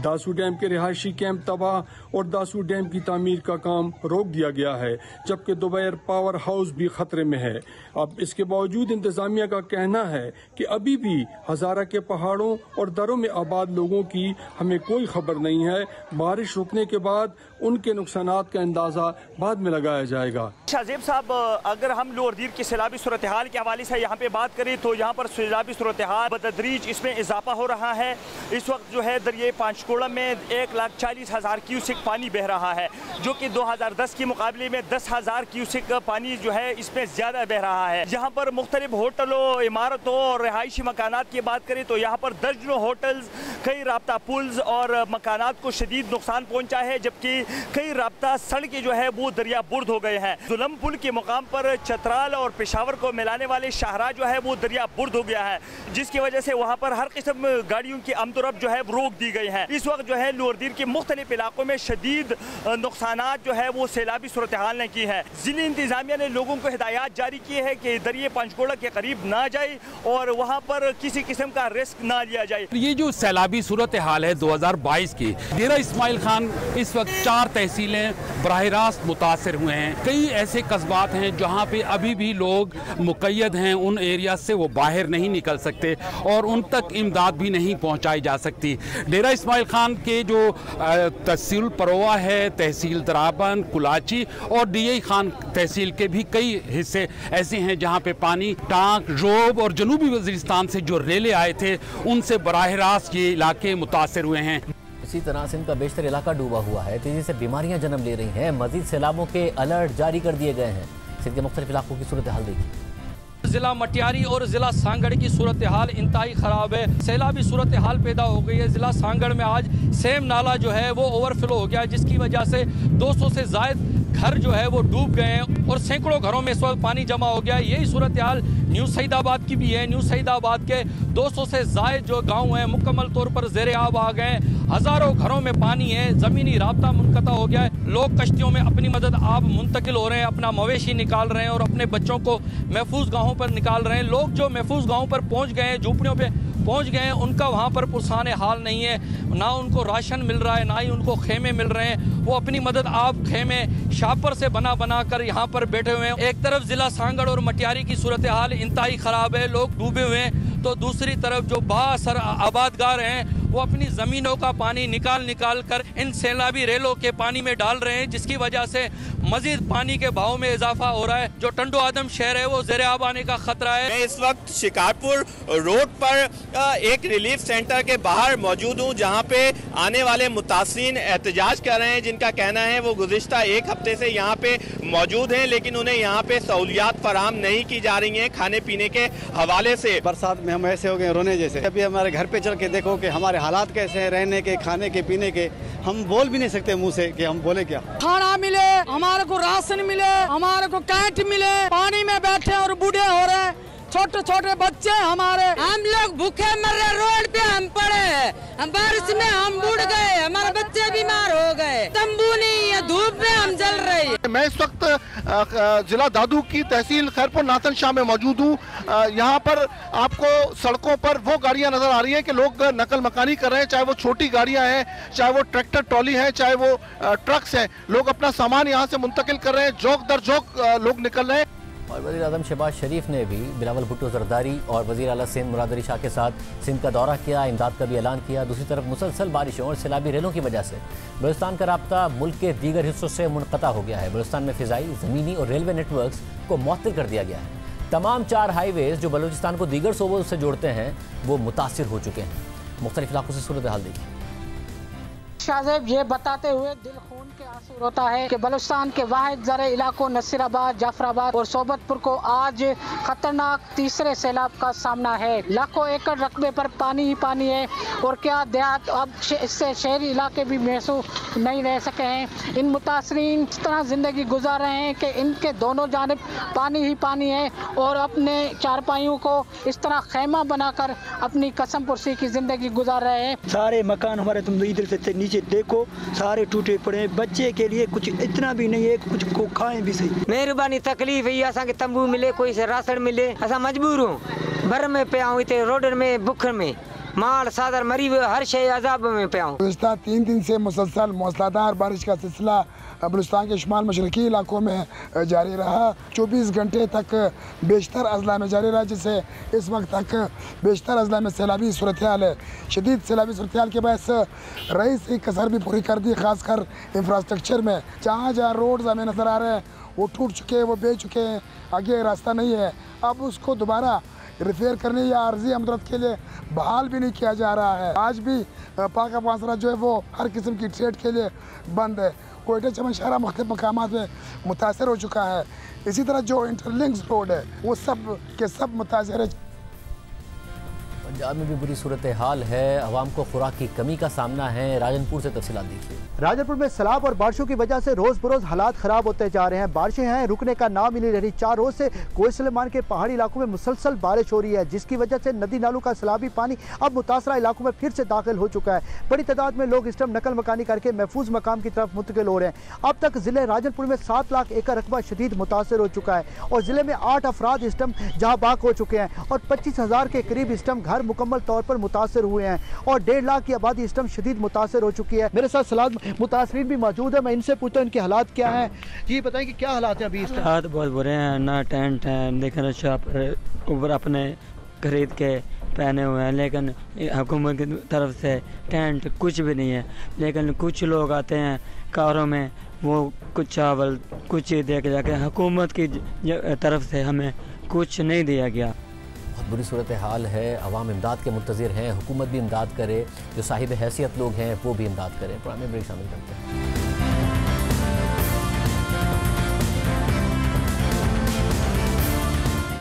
दासू डैम के रिहायशी कैंप तबाह और दासू डैम की तामीर का काम रोक दिया गया है, जबकि दुबैर पावर हाउस भी खतरे में है। अब इसके बावजूद इंतजामिया का कहना है कि अभी भी हजारा के पहाड़ों और दरों में आबाद लोगों की हमें कोई खबर नहीं है। बारिश रुकने के बाद उनके नुकसानात का अंदाजा बाद में लगाया जाएगा। शाहजेब साहब, अगर हम लोअर दीर की सैलाबी सूरत हाल के हवाले से यहाँ पे बात करें तो यहाँ पर सैलाबी सूरत हाल बतदरीज इसमें इजाफा हो रहा है। इस वक्त जो है दरिया पांचकोड़ा में 1,40,000 क्यूसिक पानी बह रहा है, जो कि 2010 के मुकाबले में 10,000 क्यूसिक पानी जो है इसमें ज्यादा बह रहा है। यहाँ पर मुख्तलिफ होटलों, इमारतों और रिहायशी मकानात की बात करें तो यहाँ पर दर्जनों होटल्स, कई राब्ता पुल्स और मकानात को शदीद नुकसान पहुँचा है, जबकि कई राब्ता सड़कें जो है वो दरिया बुर्द हो गए हैं। जुलम पुल के मुकाम पर चतराल और पेशावर को मिलाने वाले शाहरा जो है वो दरिया बुर्द हो गया है, जिसकी वजह से वहाँ पर हर किस्म गाड़ियों की आमदोरफ्त जो है रोक दी गई है। इस वक्त जो है लोअर दीर के मुख्तलिफ इलाकों में शदीद नुकसानात जो है वो सैलाबी सूरत हाल ने की है। जिली इंतजामिया ने लोगों को हिदायत जारी की है कि दरिया पंचकोड़ा के करीब ना जाए और वहाँ पर किसी किस्म का रिस्क ना लिया जाए। ये जो सैलाबी सूरत हाल है 2022 की, डेरा इस्माइल खान इस वक्त 4 तहसीलें बराह रास्त रास्त मुतासर हुए हैं। कई ऐसे कस्बात हैं जहाँ पे अभी भी लोग मुक़य्यद हैं, उन एरिया से वो बाहर नहीं निकल सकते और उन तक इमदाद भी नहीं पहुँचाई जा सकती। डेरा इस्माइल खान के जो तहसील परोवा है, तहसील तराबन, कुलाची और DI खान तहसील के भी कई हिस्से ऐसे हैं जहाँ पे पानी टांक, रोब और जनूबी वजीरिस्तान से जो रेले आए थे उनसे बराह रास्त ये इलाके मुतासर हुए हैं। इसी तरह सिंध का बेशतर इलाका डूबा हुआ है, तेजी से बीमारियां जन्म ले रही हैं, मजीद सैलाबों के अलर्ट जारी कर दिए गए हैं। सिंध के मुख्तलिफ इलाकों की सूरत हाल देखिए। जिला मटियारी और जिला सांगड़ की सूरत हाल इंतहाई ख़राब है, सैलाबी सूरत हाल पैदा हो गई है। जिला सांगड़ में आज सेम नाला जो है वो ओवरफ्लो हो गया, जिसकी वजह से 200 से ज़ायद घर जो है वो डूब गए हैं और सैकड़ों घरों में इस वक्त पानी जमा हो गया है। यही सूरत हाल न्यू सईदाबाद की भी है। न्यू सईदाबाद के 200 से ज़ायद जो गांव हैं मुकम्मल तौर पर ज़ेरे आब आ गए हैं। हज़ारों घरों में पानी है, ज़मीनी राब्ता मुनक़ता हो गया है। लोग कश्तियों में अपनी मदद आप मुंतकिल हो रहे हैं, अपना मवेशी निकाल रहे हैं और अपने बच्चों को महफूज गाहों पर निकाल रहे हैं। लोग जो महफूज गाहों पर पहुँच गए हैं, झोपड़ियों पर पहुँच गए हैं, उनका वहाँ पर पुरसान हाल नहीं है। ना उनको राशन मिल रहा है, ना ही उनको खेमे मिल रहे हैं। वो अपनी मदद आप खेमे शापर से बना कर यहाँ पर बैठे हुए हैं। एक तरफ जिला सांगड़ और मटियारी की सूरत हाल इंतहाई ख़राब है, लोग डूबे हुए हैं, तो दूसरी तरफ जो बासर आबादगार हैं वो अपनी ज़मीनों का पानी निकाल कर इन सैलाबी रेलों के पानी में डाल रहे हैं, जिसकी वजह से मजीद पानी के भाव में इजाफा हो रहा है। जो टंडो आदम शहर है वो ज़ेरे आब आने का खतरा है। मैं इस वक्त शिकारपुर रोड पर एक रिलीफ सेंटर के बाहर मौजूद हूँ, जहाँ पे आने वाले मुतासिरीन एहतजाज कर रहे हैं, जिनका कहना है वो गुज़िश्ता एक हफ्ते से यहाँ पे मौजूद हैं, लेकिन उन्हें यहाँ पे सहूलियात फराहम नहीं की जा रही हैं खाने पीने के हवाले से। बरसात में हम ऐसे हो गए रोने जैसे। अभी हमारे घर पे चल के देखो कि हमारे हालात कैसे हैं, रहने के, खाने के, पीने के। हम बोल भी नहीं सकते मुंह से कि हम बोले क्या। खाना मिले, हमारे को राशन मिले, हमारे को कैट मिले, पानी में बैठे और बूढ़े हो रहे हैं, छोटे छोटे बच्चे हमारे। हम लोग भूखे मर रहे, रोड पे हम पड़े हैं, हम बारिश में हम बुड़ गए, हमारे बच्चे बीमार हो गए, तंबू नहीं है, धूप में हम जल रहे हैं। मैं इस वक्त जिला दादू की तहसील खैरपुर नाथन शाह में मौजूद हूँ। यहाँ पर आपको सड़कों पर वो गाड़ियाँ नजर आ रही हैं कि लोग नकल मकानी कर रहे हैं, चाहे वो छोटी गाड़ियाँ हैं, चाहे वो ट्रैक्टर ट्रॉली हैं, चाहे वो ट्रक्स हैं। लोग अपना सामान यहाँ से मुंतकिल कर रहे हैं, जोक दर जोक लोग निकल रहे हैं। और वज़ीर आज़म शहबाज शरीफ ने भी बिलावल भुट्टो जरदारी और वज़ीर आला सिंध मुराद अली शाह के साथ सिंध का दौरा किया, इमदाद का भी ऐलान किया। दूसरी तरफ मुसलसल बारिशों और सैलाबी रेलों की वजह से बलूचिस्तान का राब्ता मुल्क के दीगर हिस्सों से मुनक़ता हो गया है। बलूचिस्तान में फ़िज़ाई, ज़मीनी और रेलवे नेटवर्क्स को मुअत्तल कर दिया गया है। तमाम 4 हाईवेज़ जो बलूचिस्तान को दीगर सूबों से जोड़ते हैं वो मुतासिर हो चुके हैं। मुख्तलिफ इलाकों से सूरत हाल देखिए। शाहजेब ये बताते हुए दिल खून के आंसू रोता है कि बलूचिस्तान के वाहिद ज़रे इलाकों नसीराबाद, जाफराबाद और सोबतपुर को आज खतरनाक तीसरे सैलाब का सामना है। लाखों एकड़ रकबे पर पानी ही पानी है और क्या देहात अब इससे शहरी इलाके भी महसूस नहीं रह सके हैं। इन मुतासरीन इस तरह ज़िंदगी गुजार रहे हैं कि इनके दोनों जानिब पानी ही पानी है और अपने चारपाइयों को इस तरह खेमा बनाकर अपनी कसम पुरसी की ज़िंदगी गुजार रहे हैं। सारे मकान हमारे तुम इधर से नीचे देखो सारे टूटे पड़े, बच्चे के लिए कुछ इतना भी नहीं है, कुछ को खाएं भी सही। मेहरबानी तकलीफ है, असा के तंबू मिले, कोई से राशन मिले, असा मजबूर हूँ। बर में पे आऊँ, इतने रोड में बुखर में माल सादर मरी हर शे अजाब में पे आऊँ। पिछले 3 दिन से मुसलसल मूसलाधार बारिश का सिलसिला बलूचिस्तान के शुमाल मशरकी इलाकों में जारी रहा। 24 घंटे तक बेशतर अजला में जारी रहा, जिससे इस वक्त तक बेशतर अजला में सैलाबी सूरत हाल है। शदीद सैलाबी सूरत हाल के बायस रईस की कसर भी पूरी कर दी, खासकर इंफ्रास्ट्रक्चर में। जहाँ जहाँ रोड हमें नज़र आ रहे हैं वो टूट चुके हैं, वो बह चुके हैं, आगे रास्ता नहीं है। अब उसको दोबारा रिपेयर करने या अर्जी अमदरत के लिए बहाल भी नहीं किया जा रहा है। आज भी पाक अफगानिस्तान जो है वो हर किस्म की ट्रेड के लिए बंद है। कोयटा चमन शहरा मुख्तलिफ मकामात में मुतासर हो चुका है। इसी तरह जो इंटरलिंक्स रोड है वो सब के सब मुतासर है। पंजाब में भी बुरी सूरत हाल है, अवाम को खुराक की कमी का सामना है। राजनपुर से तफसीलात देखिए। राजनपुर में सैलाब और बारिशों की वजह से रोज बरोज हालात खराब होते जा रहे हैं। बारिशें हैं, रुकने का नाम ही नहीं रही। 4 रोज से कोई सलेमान के पहाड़ी इलाकों में मुसलसल बारिश हो रही है, जिसकी वजह से नदी नालों का सैलाबी पानी अब मुतासरा इलाकों में फिर से दाखिल हो चुका है। बड़ी तादाद में लोग इस टाइम नकल मकानी करके महफूज मकाम की तरफ मुंतकिल हो रहे हैं। अब तक जिले राजनपुर में 7 लाख एकड़ रकबा शदीद मुतासर हो चुका है और जिले में 8 अफराद इस टाइम जहाँ बाक हो चुके हैं और 25,000 के करीब इस टाइम घर घर मुकम्मल तौर पर मुतासर हुए हैं और 1.5 लाख की आबादी इस टाइम शदीद मुतासर हो चुकी है। मेरे साथ सलाद मुतासरीन भी मौजूद है, मैं इनसे पूछता हूँ इनके हालात क्या हैं। जी बताएं कि क्या हालात हैं अभी? हालात बहुत बुरे हैं, ना टेंट है, लेकिन ऊपर अपने खरीद के पहने हुए हैं, लेकिन हुकूमत की तरफ से टेंट कुछ भी नहीं है। लेकिन कुछ लोग आते हैं कारों में, वो कुछ चावल कुछ दे के जाके, हुकूमत की तरफ से हमें कुछ नहीं दिया गया। बहुत बुरी सूरत हाल है, अवाम इमदाद के मुंतज़िर हैं, हुकूमत भी इमदाद करे, जो साहिब हैसियत लोग हैं वो भी इमदाद करें। प्रोग्राम में ब्रेक शामिल करते हैं।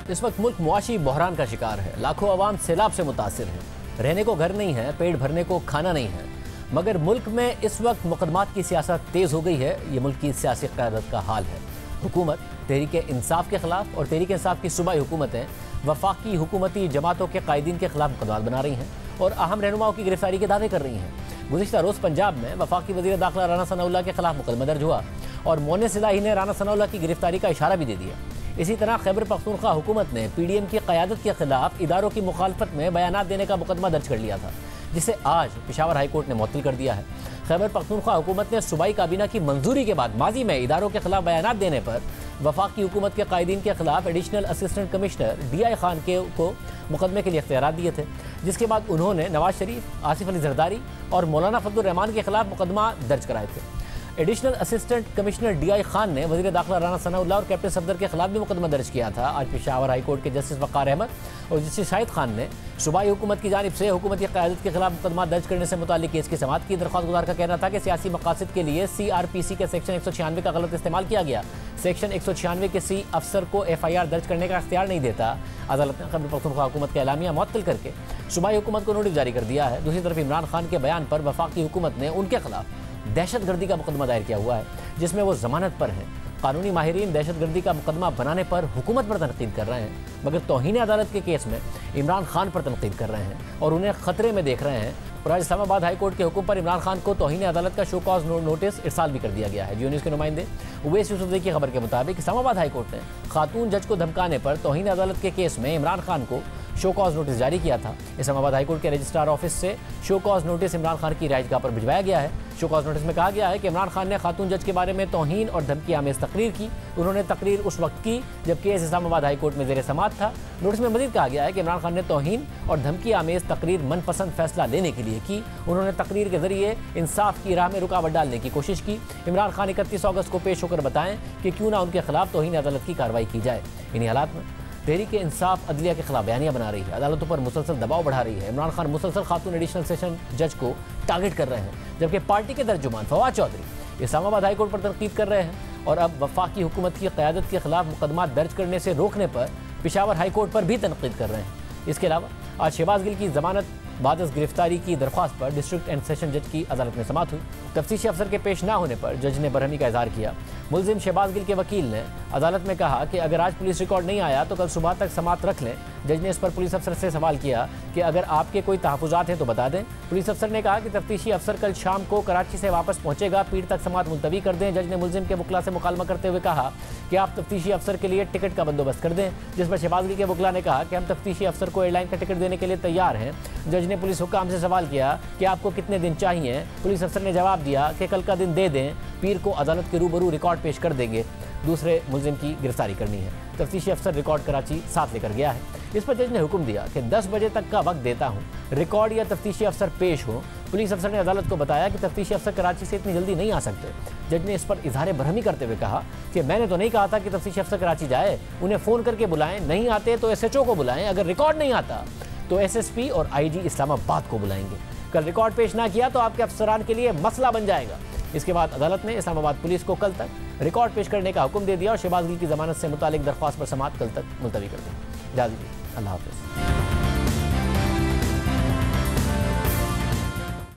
इस वक्त मुल्क मुआशी बहरान का शिकार है, लाखों अवाम सैलाब से मुतासिर हैं, रहने को घर नहीं है, पेट भरने को खाना नहीं है। मगर मुल्क में इस वक्त मुकदमात की सियासत तेज़ हो गई है, ये मुल्क की सियासी क़यादत का हाल है। हुकूमत तहरीक इंसाफ के खिलाफ और तहरीक इंसाफ की सूबाई हुकूमतें वफाकी हुकूमती जमातों के कायदीन के खिलाफ मुकदमात बना रही हैं और अहम रहनुमाओं की गिरफ्तारी के दावे कर रही हैं। गुज़िश्ता रोज़ पंजाब में वफाकी वज़ीर दाखिला राना सनाउल्लाह के खिलाफ मुकदमा दर्ज हुआ और मोनिस इलाही ने राना सनाउल्लाह की गिरफ्तारी का इशारा भी दे दिया। इसी तरह खैबर पख्तूनख्वा हुकूमत ने PDM की क़यादत के खिलाफ इदारों की मुखालफत में बयानात देने का मुकदमा दर्ज कर लिया था, जिसे आज पेशावर हाई कोर्ट ने मुअत्तल कर दिया है। खैबर पख्तूनख्वा हुकूमत ने सूबाई काबीना की मंजूरी के बाद माजी में इदारों के खिलाफ बयानात देने पर वफाकी हुकूमत के कायदीन के खिलाफ additional assistant commissioner DI Khan को मुकदमे के लिए इख्तियारात दिए थे, जिसके बाद उन्होंने नवाज शरीफ, आसिफ अली जरदारी और मौलाना फजलुर रहमान के खिलाफ मुकदमा दर्ज कराए थे। Additional assistant commissioner DI Khan ने वज़ीर दाखिला राना सनाउल्लाह और कैप्टन सफदर के खिलाफ भी मुकदमा दर्ज किया था। आज पेशावर हाई कोर्ट के जस्टिस वक़ार अहमद और जस्टिस शाहिद खान ने सूबाई हुकूमत की जानिब से हुकूमत की क़यादत के खिलाफ मुकदमा दर्ज करने से मुताल्लिक़ केस की समाअत की। दरख्वास्त गुज़ार का कहना था कि सियासी मकासद के लिए CRPC के सेक्शन 196 का गलत इस्तेमाल किया गया। सेक्शन 196 किसी अफसर को FIR दर्ज करने का इख्तियार नहीं देता। अदालत ने खैबर पख्तूनख्वा हुकूमत का एलामिया मुअत्तल करके सूबाई हुकूमत को नोटिस जारी कर दिया है। दूसरी तरफ इमरान खान के बयान पर वफाकी हुकूमत ने उनके खिलाफ दहशतगर्दी का मुकदमा दायर किया हुआ है, जिसमें वो जमानत पर हैं। कानूनी माहिरीन दहशतगर्दी का मुकदमा बनाने पर हुकूमत पर तनकीद कर रहे हैं, मगर तौहीन अदालत के केस में इमरान खान पर तनकीद कर रहे हैं और उन्हें खतरे में देख रहे हैं। और आज इस्लामाबाद हाई कोर्ट के हुक्म पर इमरान खान को तौहीन अदालत का शो कॉज नोटिस इरसाल भी कर दिया गया है। जियो न्यूज़ के नुमाइंदे उवैस यूसुफज़ई की खबर के मुताबिक इस्लामाबाद हाई कोर्ट ने खातून जज को धमकाने पर तौहीन अदालत के केस में इमरान खान को शो कॉज नोटिस जारी किया था। इस्लामाबाद हाई कोर्ट के रजिस्ट्रार ऑफिस से show cause notice Imran Khan की रिहाइशगाह पर भिजवाया गया है। शो कॉज नोटिस में कहा गया है कि इमरान खान ने खातून जज के बारे में तौहीन और धमकी आमेज तकरीर की। उन्होंने तकरीर उस वक्त की जब केस इस्लामाबाद हाई कोर्ट में ज़ेर समाअत था। नोटिस में मजीद कहा गया है कि इमरान खान ने तौहीन और धमकी आमेज तकरीर मनपसंद फैसला लेने के लिए की। उन्होंने तकरीर के जरिए इंसाफ की राह में रुकावट डालने की कोशिश की। इमरान खान 31 अगस्त को पेश होकर बताएं कि क्यों ना उनके खिलाफ तौहीन अदालत की कार्रवाई की जाए। इन्हीं हालात में तहरीक इंसाफ अदलिया के खिलाफ बयानियां बना रही है, अदालतों पर मुसलसल दबाव बढ़ा रही है। इमरान खान मुसलसल खातून एडिशनल सेशन जज को टारगेट कर रहे हैं, जबकि पार्टी के तर्जुमान फवाद चौधरी इस्लामाबाद हाई कोर्ट पर तनकीद कर रहे हैं और अब वफाकी हुकूमत की क़यादत के खिलाफ मुकदमा दर्ज करने से रोकने पर पेशावर हाई कोर्ट पर भी तनकीद कर रहे हैं। इसके अलावा आज शहबाज गिल की जमानत बाद गिरफ्तारी की दरख्वास्त पर डिस्ट्रिक्ट एंड सेशन जज की अदालत में समाअत हुई। तफ्तीशी अफसर के पेश ना होने पर जज ने बरहमी का इजहार किया। मुलजिम शहबाज गिल के वकील ने अदालत में कहा कि अगर आज पुलिस रिकॉर्ड नहीं आया तो कल सुबह तक समाअत रख लें। जज ने इस पर पुलिस अफसर से सवाल किया कि अगर आपके कोई तहफ़्फ़ुज़ात हैं तो बता दें। पुलिस अफसर ने कहा कि तफ्तीशी अफसर कल शाम को कराची से वापस पहुंचेगा, पीर तक समाअत मुलतवी कर दें। जज ने मुलजिम के वकला से मुकालमा करते हुए कहा कि आप तफ्तीशी अफसर के लिए टिकट का बंदोबस्त कर दें, जिस पर शहबाज गिल के वकला ने कहा कि हम तफ्तीशी अफसर को एयरलाइन का टिकट देने के लिए तैयार हैं। जज ने पुलिस हुक्म से सवाल किया कि आपको कितने दिन चाहिए। पुलिस अफसर ने जवाब दिया कि कल का दिन दे दें, पीर को अदालत के रूबरू रिकॉर्ड पेश कर देंगे। दूसरे मुलजिम की गिरफ्तारी करनी है। तफ्तीशी अफसर रिकॉर्ड कराची साथ लेकर गया है। इस पर जज ने हुक्म दिया कि 10 बजे तक का वक्त देता हूँ, रिकॉर्ड या तफ्तीशी अफसर पेश हो। पुलिस अफसर ने अदालत को बताया कि तफ्तीशी अफसर कराची से इतनी जल्दी नहीं आ सकते। जज ने इस पर इजहार बरहमी करते हुए कहा कि मैंने तो नहीं कहा था कि तफ्तीशी अफसर कराची जाए, उन्हें फ़ोन करके बुलाएं, नहीं आते तो SHO को बुलाएं, अगर रिकॉर्ड नहीं आता तो SSP और IG इस्लामाबाद को बुलाएंगे। कल रिकॉर्ड पेश ना किया तो आपके अफसरान के लिए मसला बन जाएगा। इसके बाद अदालत ने इस्लामाबाद पुलिस को कल तक रिकॉर्ड पेश करने का हुक्म दे दिया और शहबाज गिल की जमानत से मुतालिक दरख्वास्त पर समाअत कल तक मुलतवी कर दी। इजाज़त दीजिए, अल्लाह हाफ़िज़।